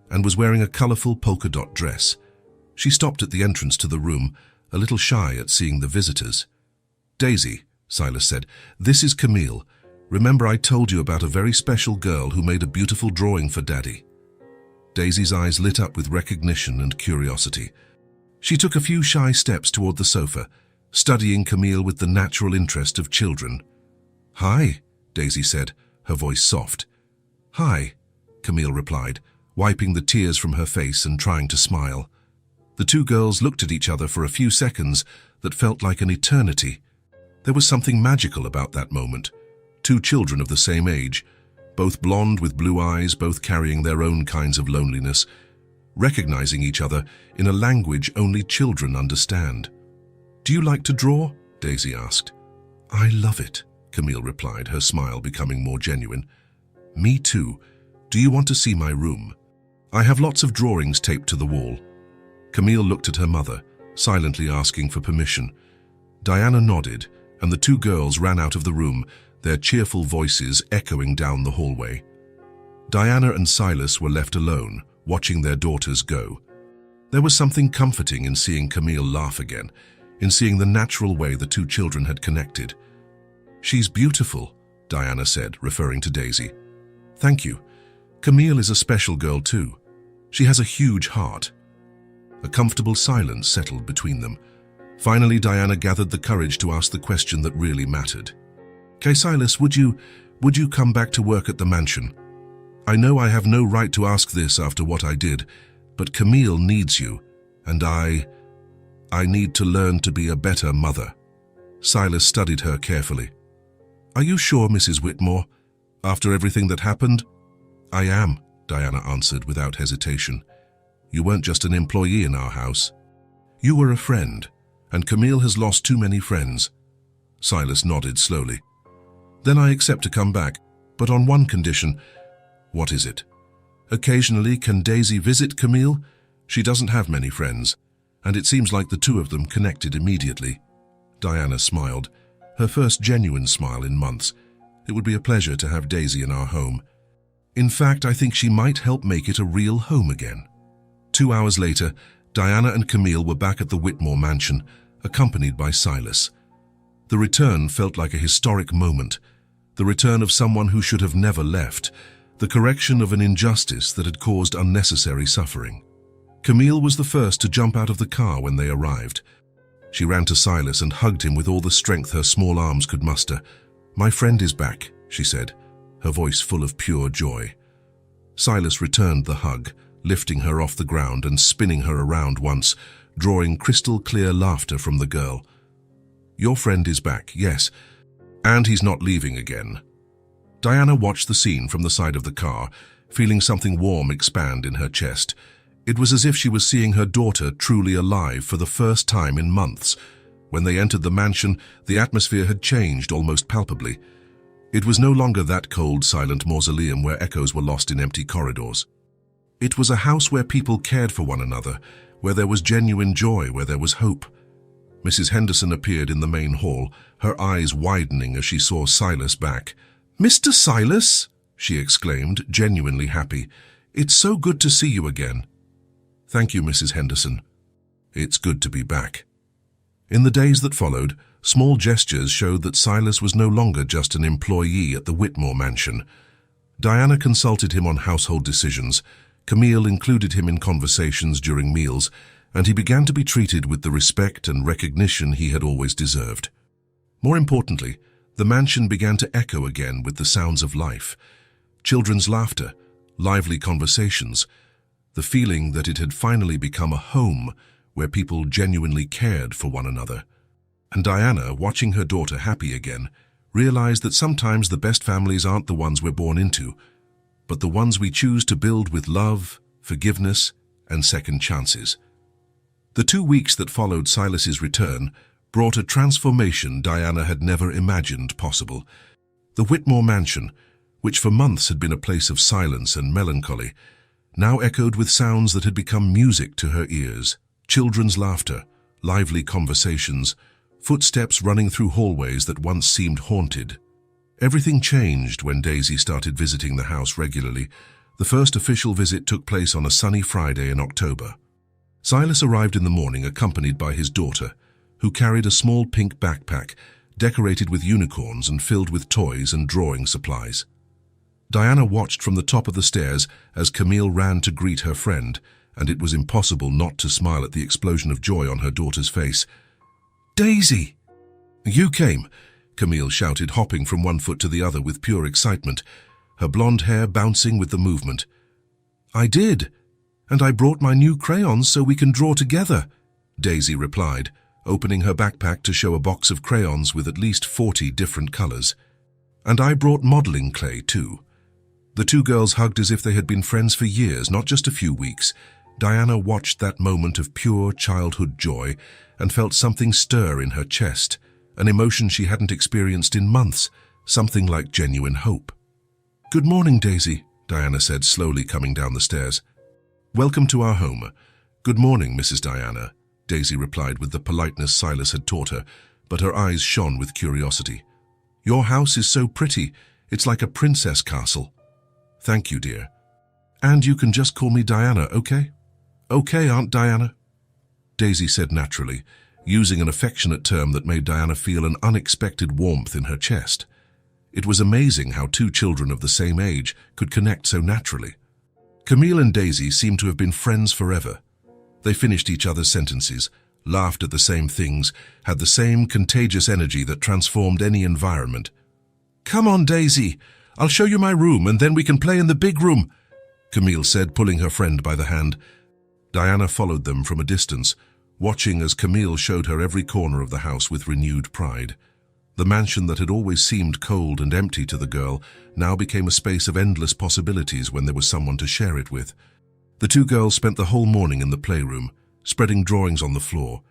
and was wearing a colorful polka dot dress. She stopped at the entrance to the room, a little shy at seeing the visitors. Daisy, Silas said, this is Camille. Remember I told you about a very special girl who made a beautiful drawing for Daddy. Daisy's eyes lit up with recognition and curiosity. She took a few shy steps toward the sofa, studying Camille with the natural interest of children. Hi, Daisy said, her voice soft. Hi, Camille replied, wiping the tears from her face and trying to smile. The two girls looked at each other for a few seconds that felt like an eternity. There was something magical about that moment. Two children of the same age, both blonde with blue eyes, both carrying their own kinds of loneliness, recognizing each other in a language only children understand. Do you like to draw? Daisy asked. I love it, Camille replied, her smile becoming more genuine. Me too. Do you want to see my room? I have lots of drawings taped to the wall. Camille looked at her mother, silently asking for permission. Diana nodded, and the two girls ran out of the room, their cheerful voices echoing down the hallway. Diana and Silas were left alone, watching their daughters go. There was something comforting in seeing Camille laugh again, in seeing the natural way the two children had connected. She's beautiful, Diana said, referring to Daisy. Thank you. Camille is a special girl too. She has a huge heart. A comfortable silence settled between them. Finally, Diana gathered the courage to ask the question that really mattered. Silas, would you come back to work at the mansion? I know I have no right to ask this after what I did, but Camille needs you, and I need to learn to be a better mother. Silas studied her carefully. Are you sure, Mrs. Whitmore? After everything that happened? I am, Diana answered without hesitation. You weren't just an employee in our house. You were a friend, and Camille has lost too many friends. Silas nodded slowly. Then I accept to come back, but on one condition. What is it? Occasionally, can Daisy visit Camille? She doesn't have many friends, and it seems like the two of them connected immediately. Diana smiled, her first genuine smile in months. It would be a pleasure to have Daisy in our home. In fact, I think she might help make it a real home again. 2 hours later, Diana and Camille were back at the Whitmore mansion, accompanied by Silas. The return felt like a historic moment, the return of someone who should have never left, the correction of an injustice that had caused unnecessary suffering. Camille was the first to jump out of the car when they arrived. She ran to Silas and hugged him with all the strength her small arms could muster. My friend is back, she said, her voice full of pure joy. Silas returned the hug, lifting her off the ground and spinning her around once, drawing crystal-clear laughter from the girl. Your friend is back, yes, and he's not leaving again. Diana watched the scene from the side of the car, feeling something warm expand in her chest. It was as if she was seeing her daughter truly alive for the first time in months. When they entered the mansion, the atmosphere had changed almost palpably. It was no longer that cold, silent mausoleum where echoes were lost in empty corridors. It was a house where people cared for one another, where there was genuine joy, where there was hope. Mrs. Henderson appeared in the main hall, her eyes widening as she saw Silas back. "Mr. Silas!" she exclaimed, genuinely happy. "It's so good to see you again." "Thank you, Mrs. Henderson. It's good to be back." In the days that followed, small gestures showed that Silas was no longer just an employee at the Whitmore mansion. Diana consulted him on household decisions, Camille included him in conversations during meals, and he began to be treated with the respect and recognition he had always deserved. More importantly, the mansion began to echo again with the sounds of life. Children's laughter, lively conversations, the feeling that it had finally become a home where people genuinely cared for one another. And Diana, watching her daughter happy again, realized that sometimes the best families aren't the ones we're born into, but the ones we choose to build with love, forgiveness, and second chances. The 2 weeks that followed Silas's return brought a transformation Diana had never imagined possible. The Whitmore mansion, which for months had been a place of silence and melancholy, now echoed with sounds that had become music to her ears. Children's laughter, lively conversations, footsteps running through hallways that once seemed haunted. Everything changed when Daisy started visiting the house regularly. The first official visit took place on a sunny Friday in October. Silas arrived in the morning accompanied by his daughter, who carried a small pink backpack decorated with unicorns and filled with toys and drawing supplies. Diana watched from the top of the stairs as Camille ran to greet her friend, and it was impossible not to smile at the explosion of joy on her daughter's face. "Daisy!" "You came!" Camille shouted, hopping from one foot to the other with pure excitement, her blonde hair bouncing with the movement. "I did, and I brought my new crayons so we can draw together," Daisy replied, opening her backpack to show a box of crayons with at least 40 different colors. "And I brought modeling clay too." The two girls hugged as if they had been friends for years, not just a few weeks. Diana watched that moment of pure childhood joy and felt something stir in her chest, an emotion she hadn't experienced in months, something like genuine hope. "Good morning, Daisy," Diana said, slowly coming down the stairs. "Welcome to our home." "Good morning, Mrs. Diana," Daisy replied with the politeness Silas had taught her, but her eyes shone with curiosity. "Your house is so pretty. It's like a princess castle." "Thank you, dear. And you can just call me Diana, okay?" "Okay, Aunt Diana," Daisy said naturally, using an affectionate term that made Diana feel an unexpected warmth in her chest. It was amazing how two children of the same age could connect so naturally. Camille and Daisy seemed to have been friends forever. They finished each other's sentences, laughed at the same things, had the same contagious energy that transformed any environment. "Come on, Daisy. I'll show you my room and then we can play in the big room," Camille said, pulling her friend by the hand. Diana followed them from a distance, watching as Camille showed her every corner of the house with renewed pride. The mansion that had always seemed cold and empty to the girl now became a space of endless possibilities when there was someone to share it with. The two girls spent the whole morning in the playroom, spreading drawings on the floor,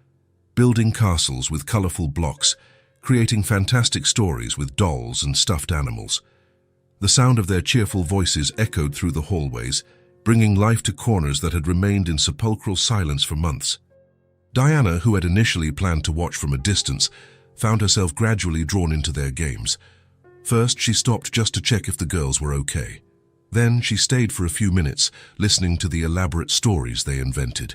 building castles with colorful blocks, creating fantastic stories with dolls and stuffed animals. The sound of their cheerful voices echoed through the hallways, bringing life to corners that had remained in sepulchral silence for months. Diana, who had initially planned to watch from a distance, found herself gradually drawn into their games. First, she stopped just to check if the girls were okay. Then she stayed for a few minutes, listening to the elaborate stories they invented.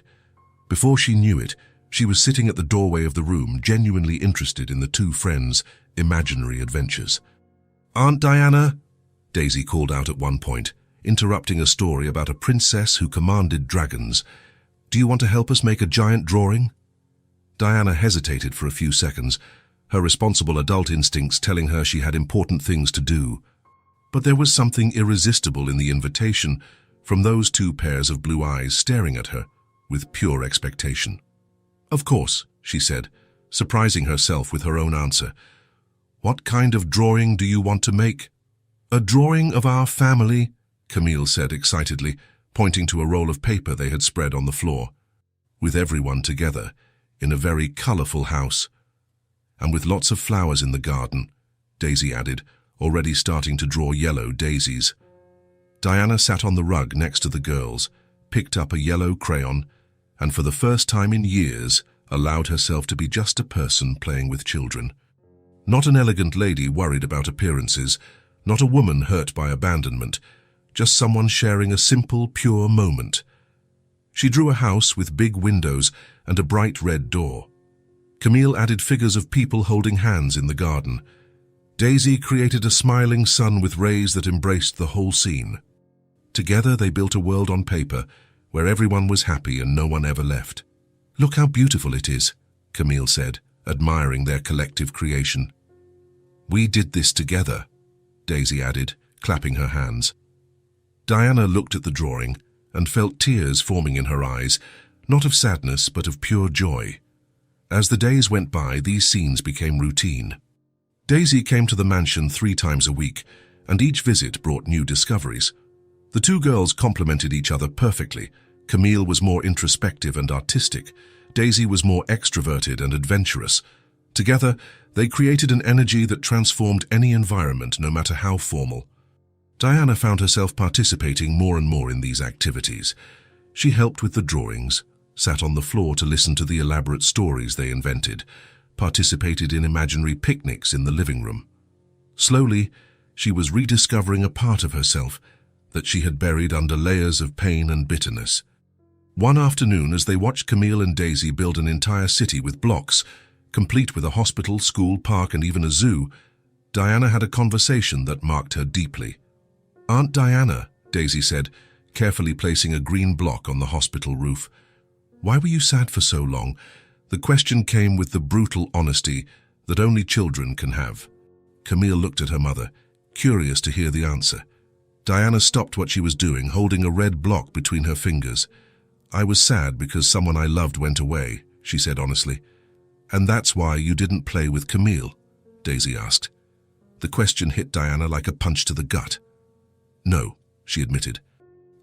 Before she knew it, she was sitting at the doorway of the room, genuinely interested in the two friends' imaginary adventures. "Aunt Diana," Daisy called out at one point, interrupting a story about a princess who commanded dragons. "Do you want to help us make a giant drawing?" Diana hesitated for a few seconds, her responsible adult instincts telling her she had important things to do. But there was something irresistible in the invitation from those two pairs of blue eyes staring at her with pure expectation. "Of course," she said, surprising herself with her own answer. "What kind of drawing do you want to make?" "A drawing of our family," Camille said excitedly, pointing to a roll of paper they had spread on the floor. With everyone together, in a very colourful house. And with lots of flowers in the garden, Daisy added, already starting to draw yellow daisies. Diana sat on the rug next to the girls, picked up a yellow crayon, and for the first time in years, allowed herself to be just a person playing with children. Not an elegant lady worried about appearances, not a woman hurt by abandonment, just someone sharing a simple, pure moment. She drew a house with big windows and a bright red door. Camille added figures of people holding hands in the garden. Daisy created a smiling sun with rays that embraced the whole scene. Together they built a world on paper where everyone was happy and no one ever left. "Look how beautiful it is," Camille said, admiring their collective creation. "We did this together," Daisy added, clapping her hands. Diana looked at the drawing and felt tears forming in her eyes, not of sadness but of pure joy. As the days went by, these scenes became routine. Daisy came to the mansion 3 times a week, and each visit brought new discoveries. The two girls complemented each other perfectly. Camille was more introspective and artistic. Daisy was more extroverted and adventurous. Together, they created an energy that transformed any environment, no matter how formal. Diana found herself participating more and more in these activities. She helped with the drawings, sat on the floor to listen to the elaborate stories they invented, participated in imaginary picnics in the living room. Slowly, she was rediscovering a part of herself that she had buried under layers of pain and bitterness. One afternoon, as they watched Camille and Daisy build an entire city with blocks, complete with a hospital, school, park, and even a zoo, Diana had a conversation that marked her deeply. "Aunt Diana," Daisy said, carefully placing a green block on the hospital roof, "why were you sad for so long?" The question came with the brutal honesty that only children can have. Camille looked at her mother, curious to hear the answer. Diana stopped what she was doing, holding a red block between her fingers. "I was sad because someone I loved went away," she said honestly. "And that's why you didn't play with Camille?" Daisy asked. The question hit Diana like a punch to the gut. "No," she admitted.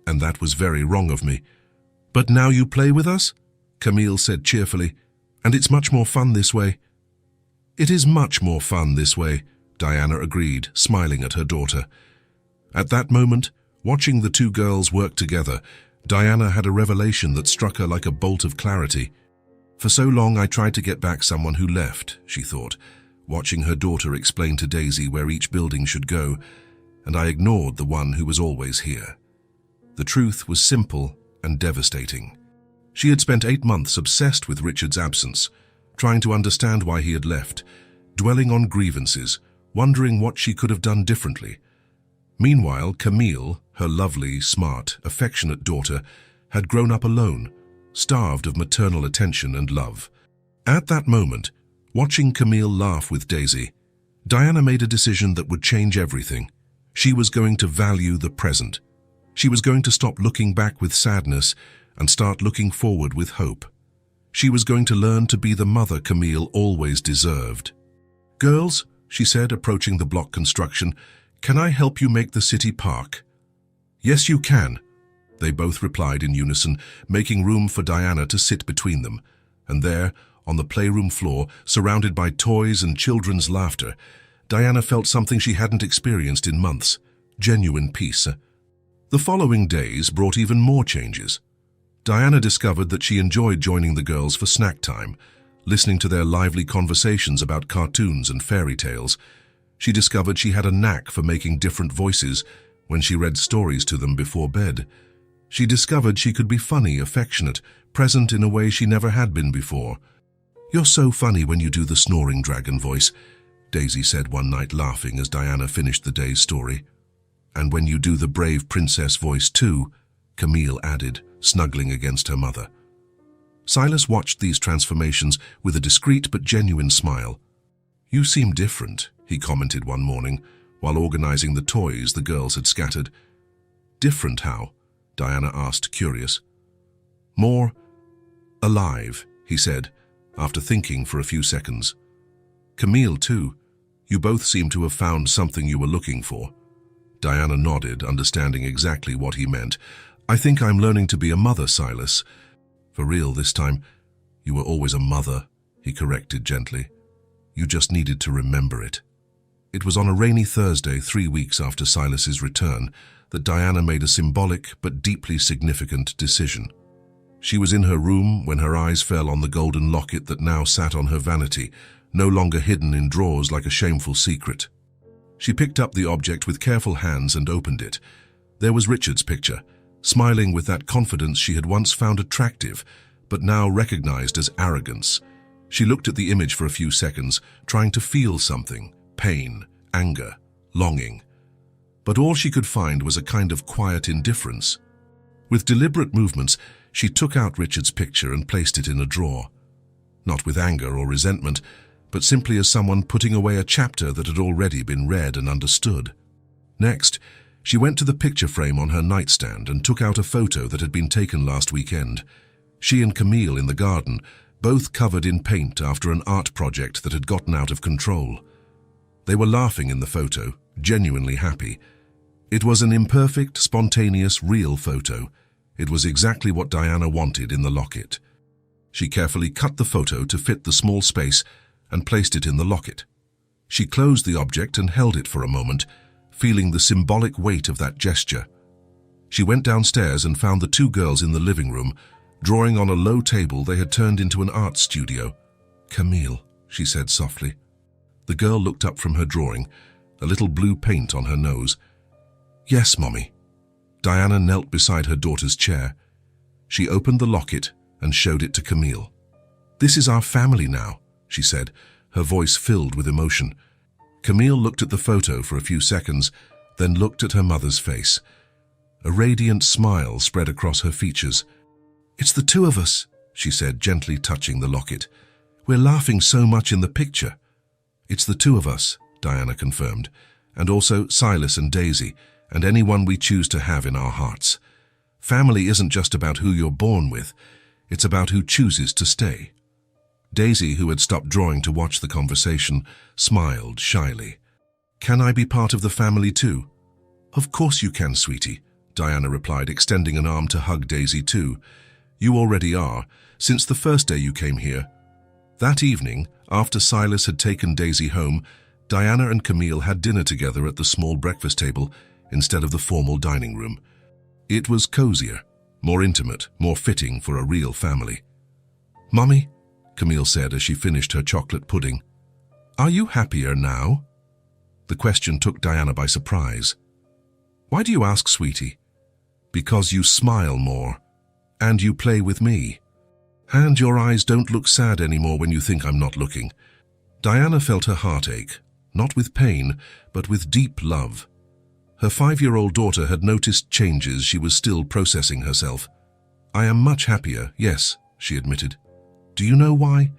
"And that was very wrong of me. But now you play with us?" Camille said cheerfully. "And it's much more fun this way." "It is much more fun this way," Diana agreed, smiling at her daughter. At that moment, watching the two girls work together, Diana had a revelation that struck her like a bolt of clarity. "For so long I tried to get back someone who left," she thought, watching her daughter explain to Daisy where each building should go, "and I ignored the one who was always here." The truth was simple and devastating. She had spent 8 months obsessed with Richard's absence, trying to understand why he had left, dwelling on grievances, wondering what she could have done differently. Meanwhile, Camille, her lovely, smart, affectionate daughter, had grown up alone, starved of maternal attention and love. At that moment, watching Camille laugh with Daisy, Diana made a decision that would change everything. She was going to value the present. She was going to stop looking back with sadness and start looking forward with hope. She was going to learn to be the mother Camille always deserved. "Girls," she said, approaching the block construction, "can I help you make the city park?" "Yes, you can," they both replied in unison, making room for Diana to sit between them. And there, on the playroom floor, surrounded by toys and children's laughter, Diana felt something she hadn't experienced in months: genuine peace. The following days brought even more changes. Diana discovered that she enjoyed joining the girls for snack time, listening to their lively conversations about cartoons and fairy tales. She discovered she had a knack for making different voices when she read stories to them before bed. She discovered she could be funny, affectionate, present in a way she never had been before. "You're so funny when you do the snoring dragon voice," Daisy said one night, laughing as Diana finished the day's story. "And when you do the brave princess voice too," Camille added, snuggling against her mother. Silas watched these transformations with a discreet but genuine smile. "You seem different," he commented one morning, while organizing the toys the girls had scattered. "Different how?" Diana asked, curious. "More alive," he said, after thinking for a few seconds. "Camille, too. You both seem to have found something you were looking for." Diana nodded, understanding exactly what he meant. I think I'm learning to be a mother, Silas. For real this time. You were always a mother, he corrected gently. You just needed to remember it. It was on a rainy Thursday, 3 weeks after Silas's return, that Diana made a symbolic but deeply significant decision. She was in her room when her eyes fell on the golden locket that now sat on her vanity, no longer hidden in drawers like a shameful secret. She picked up the object with careful hands and opened it. There was Richard's picture, smiling with that confidence she had once found attractive, but now recognized as arrogance. She looked at the image for a few seconds, trying to feel something, pain, anger, longing. But all she could find was a kind of quiet indifference. With deliberate movements, she took out Richard's picture and placed it in a drawer. Not with anger or resentment, but simply as someone putting away a chapter that had already been read and understood. Next, she went to the picture frame on her nightstand and took out a photo that had been taken last weekend. She and Camille in the garden, both covered in paint after an art project that had gotten out of control. They were laughing in the photo, genuinely happy. It was an imperfect, spontaneous, real photo. It was exactly what Diana wanted in the locket. She carefully cut the photo to fit the small space and placed it in the locket. She closed the object and held it for a moment, feeling the symbolic weight of that gesture. She went downstairs and found the two girls in the living room, drawing on a low table they had turned into an art studio. "Camille," she said softly. The girl looked up from her drawing, a little blue paint on her nose. "Yes, Mommy." Diana knelt beside her daughter's chair. She opened the locket and showed it to Camille. "This is our family now," she said, her voice filled with emotion. Camille looked at the photo for a few seconds, then looked at her mother's face. A radiant smile spread across her features. "It's the two of us," she said, gently touching the locket. "We're laughing so much in the picture." "It's the two of us," Diana confirmed, "and also Silas and Daisy, and anyone we choose to have in our hearts. Family isn't just about who you're born with, it's about who chooses to stay." Daisy, who had stopped drawing to watch the conversation, smiled shyly. "Can I be part of the family too?" "Of course you can, sweetie," Diana replied, extending an arm to hug Daisy too. "You already are, since the first day you came here." That evening, after Silas had taken Daisy home, Diana and Camille had dinner together at the small breakfast table instead of the formal dining room. It was cozier, more intimate, more fitting for a real family. "Mummy," Camille said as she finished her chocolate pudding, "are you happier now?" The question took Diana by surprise. "Why do you ask, sweetie?" "Because you smile more. And you play with me. And your eyes don't look sad anymore when you think I'm not looking." Diana felt her heart ache, not with pain, but with deep love. Her 5-year-old daughter had noticed changes. She was still processing herself. "I am much happier, yes," she admitted. "Do you know why?"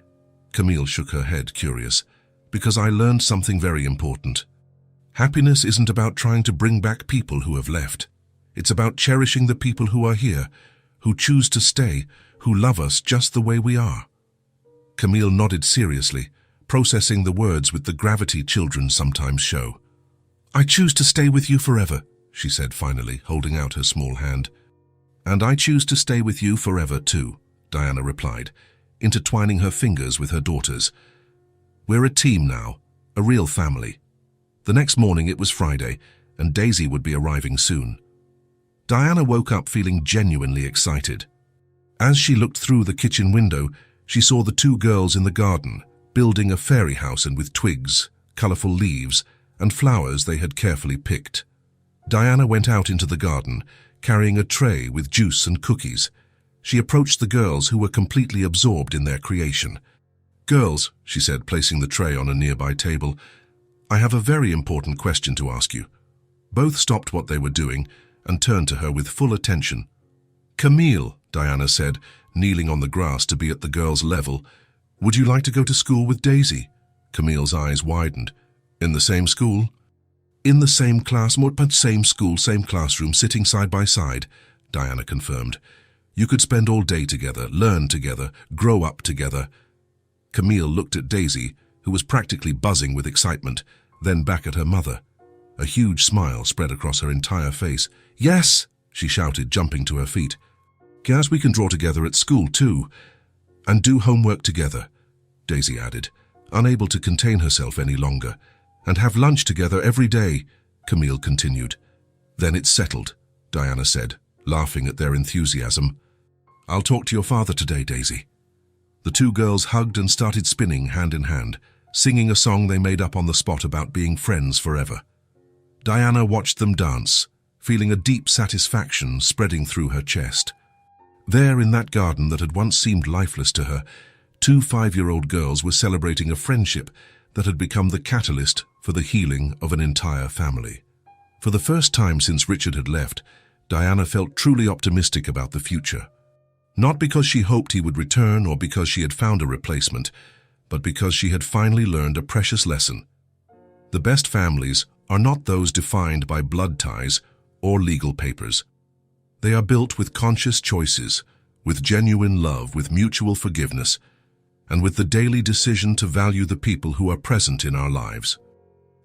Camille shook her head, curious. "Because I learned something very important. Happiness isn't about trying to bring back people who have left. It's about cherishing the people who are here, who choose to stay, who love us just the way we are." Camille nodded seriously, processing the words with the gravity children sometimes show. "I choose to stay with you forever," she said finally, holding out her small hand. "And I choose to stay with you forever too," Diana replied, intertwining her fingers with her daughter's. "We're a team now, a real family." The next morning it was Friday, and Daisy would be arriving soon. Diana woke up feeling genuinely excited. As she looked through the kitchen window, she saw the two girls in the garden, building a fairy house and with twigs, colorful leaves, and flowers they had carefully picked. Diana went out into the garden, carrying a tray with juice and cookies. She approached the girls who were completely absorbed in their creation. "Girls," she said, placing the tray on a nearby table, "I have a very important question to ask you." Both stopped what they were doing and turned to her with full attention. "Camille," Diana said, kneeling on the grass to be at the girls' level, "would you like to go to school with Daisy?" Camille's eyes widened. "In the same school?" "In the same class, but same school, same classroom, sitting side by side," Diana confirmed. "You could spend all day together, learn together, grow up together." Camille looked at Daisy, who was practically buzzing with excitement, then back at her mother. A huge smile spread across her entire face. "Yes," she shouted, jumping to her feet. "Guess we can draw together at school too. And do homework together," Daisy added, unable to contain herself any longer. "And have lunch together every day," Camille continued. "Then it's settled," Diana said, laughing at their enthusiasm. "I'll talk to your father today, Daisy." The two girls hugged and started spinning hand in hand, singing a song they made up on the spot about being friends forever. Diana watched them dance, feeling a deep satisfaction spreading through her chest. There, in that garden that had once seemed lifeless to her, two 5-year-old girls were celebrating a friendship that had become the catalyst for the healing of an entire family. For the first time since Richard had left, Diana felt truly optimistic about the future. Not because she hoped he would return or because she had found a replacement, but because she had finally learned a precious lesson. The best families are not those defined by blood ties or legal papers. They are built with conscious choices, with genuine love, with mutual forgiveness, and with the daily decision to value the people who are present in our lives.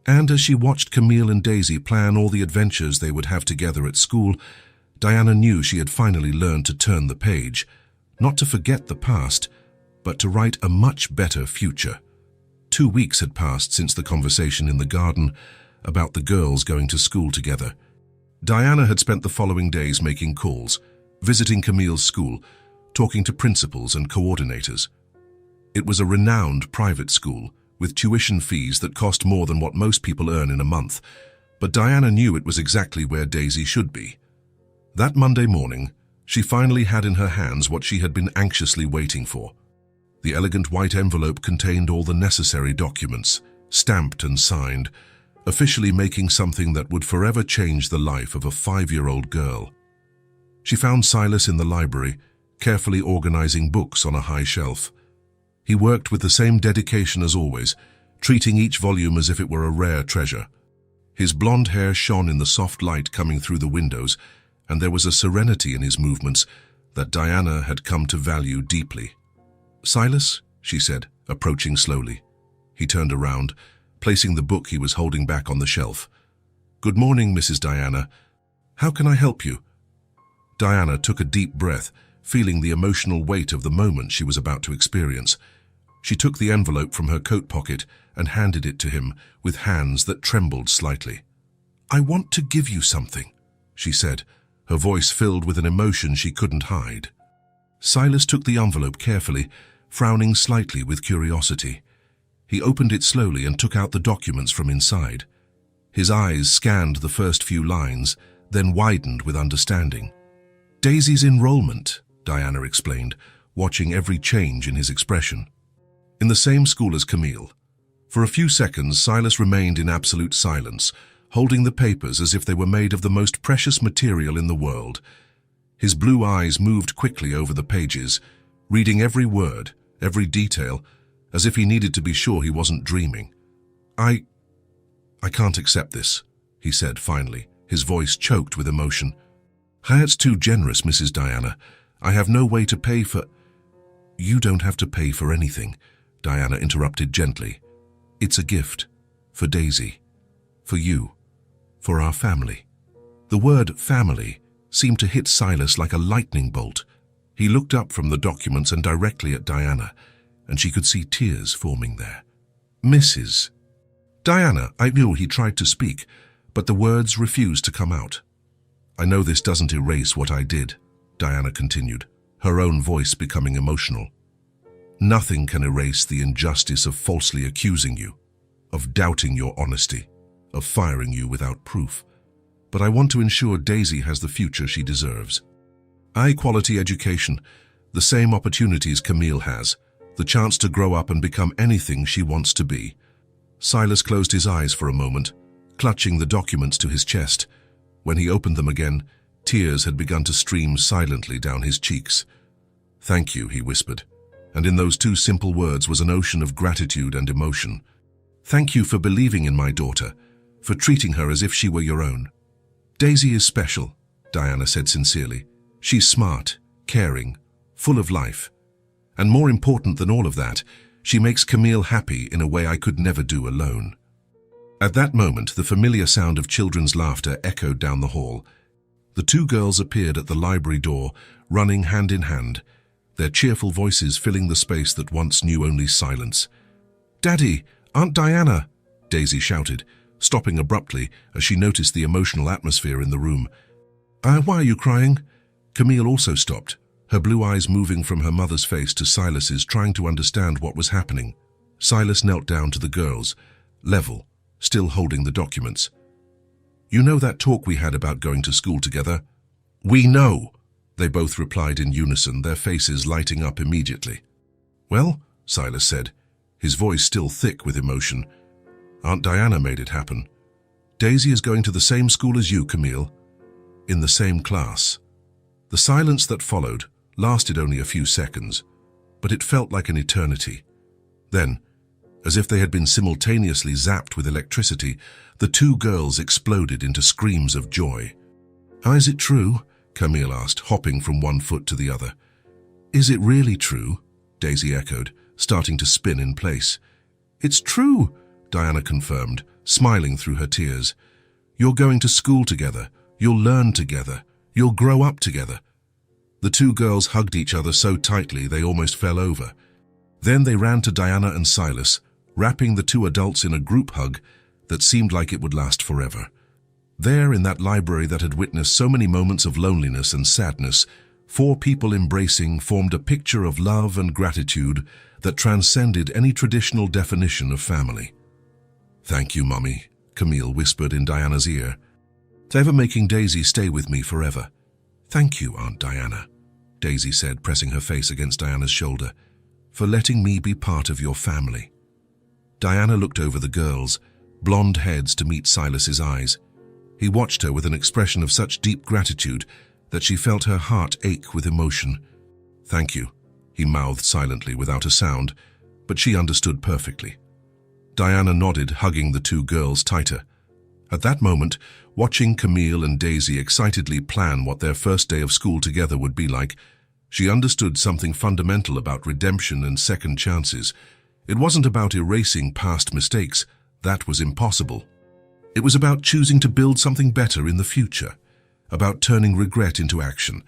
And as she watched Camille and Daisy plan all the adventures they would have together at school, Diana knew she had finally learned to turn the page, not to forget the past, but to write a much better future. 2 weeks had passed since the conversation in the garden about the girls going to school together. Diana had spent the following days making calls, visiting Camille's school, talking to principals and coordinators. It was a renowned private school, with tuition fees that cost more than what most people earn in a month, but Diana knew it was exactly where Daisy should be. That Monday morning, she finally had in her hands what she had been anxiously waiting for. The elegant white envelope contained all the necessary documents, stamped and signed, officially making something that would forever change the life of a 5-year-old girl. She found Silas in the library, carefully organizing books on a high shelf. He worked with the same dedication as always, treating each volume as if it were a rare treasure. His blonde hair shone in the soft light coming through the windows, and there was a serenity in his movements that Diana had come to value deeply. "Silas?" she said, approaching slowly. He turned around, placing the book he was holding back on the shelf. "Good morning, Mrs. Diana. How can I help you?" Diana took a deep breath, feeling the emotional weight of the moment she was about to experience. She took the envelope from her coat pocket and handed it to him with hands that trembled slightly. "I want to give you something," she said, her voice filled with an emotion she couldn't hide. Silas took the envelope carefully, frowning slightly with curiosity. He opened it slowly and took out the documents from inside. His eyes scanned the first few lines, then widened with understanding. "Daisy's enrollment," Diana explained, watching every change in his expression. "In the same school as Camille." For a few seconds, Silas remained in absolute silence, holding the papers as if they were made of the most precious material in the world. His blue eyes moved quickly over the pages, reading every word, every detail, as if he needed to be sure he wasn't dreaming. I can't accept this," he said finally, his voice choked with emotion. "That's too generous, Mrs. Diana. I have no way to pay for—" "You don't have to pay for anything," Diana interrupted gently. "It's a gift. For Daisy. For you. For our family." The word family seemed to hit Silas like a lightning bolt. He looked up from the documents and directly at Diana, and she could see tears forming there. "Mrs. Diana," I knew he tried to speak, but the words refused to come out. "I know this doesn't erase what I did," Diana continued, her own voice becoming emotional. "Nothing can erase the injustice of falsely accusing you, of doubting your honesty, of firing you without proof. But I want to ensure Daisy has the future she deserves. High-quality education, the same opportunities Camille has, the chance to grow up and become anything she wants to be." Silas closed his eyes for a moment, clutching the documents to his chest. When he opened them again, tears had begun to stream silently down his cheeks. "Thank you," he whispered, and in those two simple words was an ocean of gratitude and emotion. "Thank you for believing in my daughter, for treating her as if she were your own." "Daisy is special," Diana said sincerely. "She's smart, caring, full of life. And more important than all of that, she makes Camille happy in a way I could never do alone." At that moment, the familiar sound of children's laughter echoed down the hall. The two girls appeared at the library door, running hand in hand, their cheerful voices filling the space that once knew only silence. "Daddy! Aunt Diana!" Daisy shouted, stopping abruptly as she noticed the emotional atmosphere in the room. Why are you crying?" Camille also stopped, her blue eyes moving from her mother's face to Silas's, trying to understand what was happening. Silas knelt down to the girls, level, still holding the documents. "You know that talk we had about going to school together?" "We know," they both replied in unison, their faces lighting up immediately. "Well," Silas said, his voice still thick with emotion, "Aunt Diana made it happen. Daisy is going to the same school as you, Camille, in the same class." The silence that followed lasted only a few seconds, but it felt like an eternity. Then, as if they had been simultaneously zapped with electricity, the two girls exploded into screams of joy. "Is it true?" Camille asked, hopping from one foot to the other. "Is it really true?" Daisy echoed, starting to spin in place. "It's true," Diana confirmed, smiling through her tears. "You're going to school together. You'll learn together. You'll grow up together." The two girls hugged each other so tightly they almost fell over. Then they ran to Diana and Silas, wrapping the two adults in a group hug that seemed like it would last forever. There, in that library that had witnessed so many moments of loneliness and sadness, four people embracing formed a picture of love and gratitude that transcended any traditional definition of family. "Thank you, Mummy," Camille whispered in Diana's ear. "For ever making Daisy stay with me forever." "Thank you, Aunt Diana," Daisy said, pressing her face against Diana's shoulder, "for letting me be part of your family." Diana looked over the girls, blonde heads to meet Silas's eyes. He watched her with an expression of such deep gratitude that she felt her heart ache with emotion. "Thank you," he mouthed silently without a sound, but she understood perfectly. Diana nodded, hugging the two girls tighter. At that moment, watching Camille and Daisy excitedly plan what their first day of school together would be like, she understood something fundamental about redemption and second chances. It wasn't about erasing past mistakes. That was impossible. It was about choosing to build something better in the future, about turning regret into action,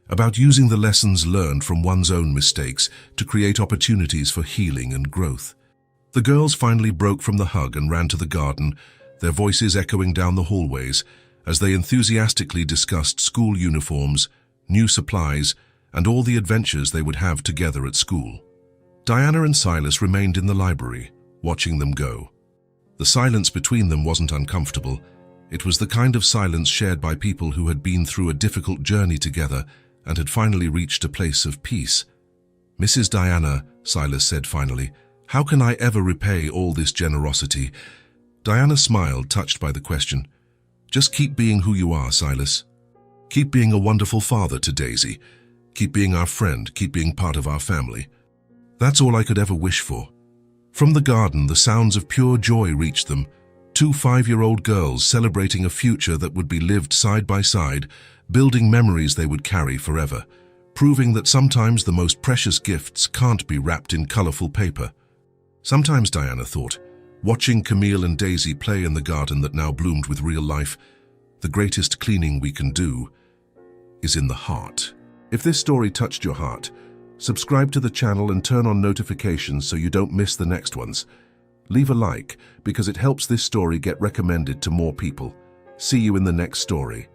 about using the lessons learned from one's own mistakes to create opportunities for healing and growth. The girls finally broke from the hug and ran to the garden, their voices echoing down the hallways as they enthusiastically discussed school uniforms, new supplies, and all the adventures they would have together at school. Diana and Silas remained in the library, watching them go. The silence between them wasn't uncomfortable. It was the kind of silence shared by people who had been through a difficult journey together and had finally reached a place of peace. "Mrs. Diana," Silas said finally, "how can I ever repay all this generosity?" Diana smiled, touched by the question. "Just keep being who you are, Silas. Keep being a wonderful father to Daisy. Keep being our friend, keep being part of our family. That's all I could ever wish for." From the garden, the sounds of pure joy reached them. Two 5-year-old girls celebrating a future that would be lived side by side, building memories they would carry forever, proving that sometimes the most precious gifts can't be wrapped in colorful paper. Sometimes, Diana thought, watching Camille and Daisy play in the garden that now bloomed with real life, the greatest cleaning we can do is in the heart. If this story touched your heart, subscribe to the channel and turn on notifications so you don't miss the next ones. Leave a like because it helps this story get recommended to more people. See you in the next story.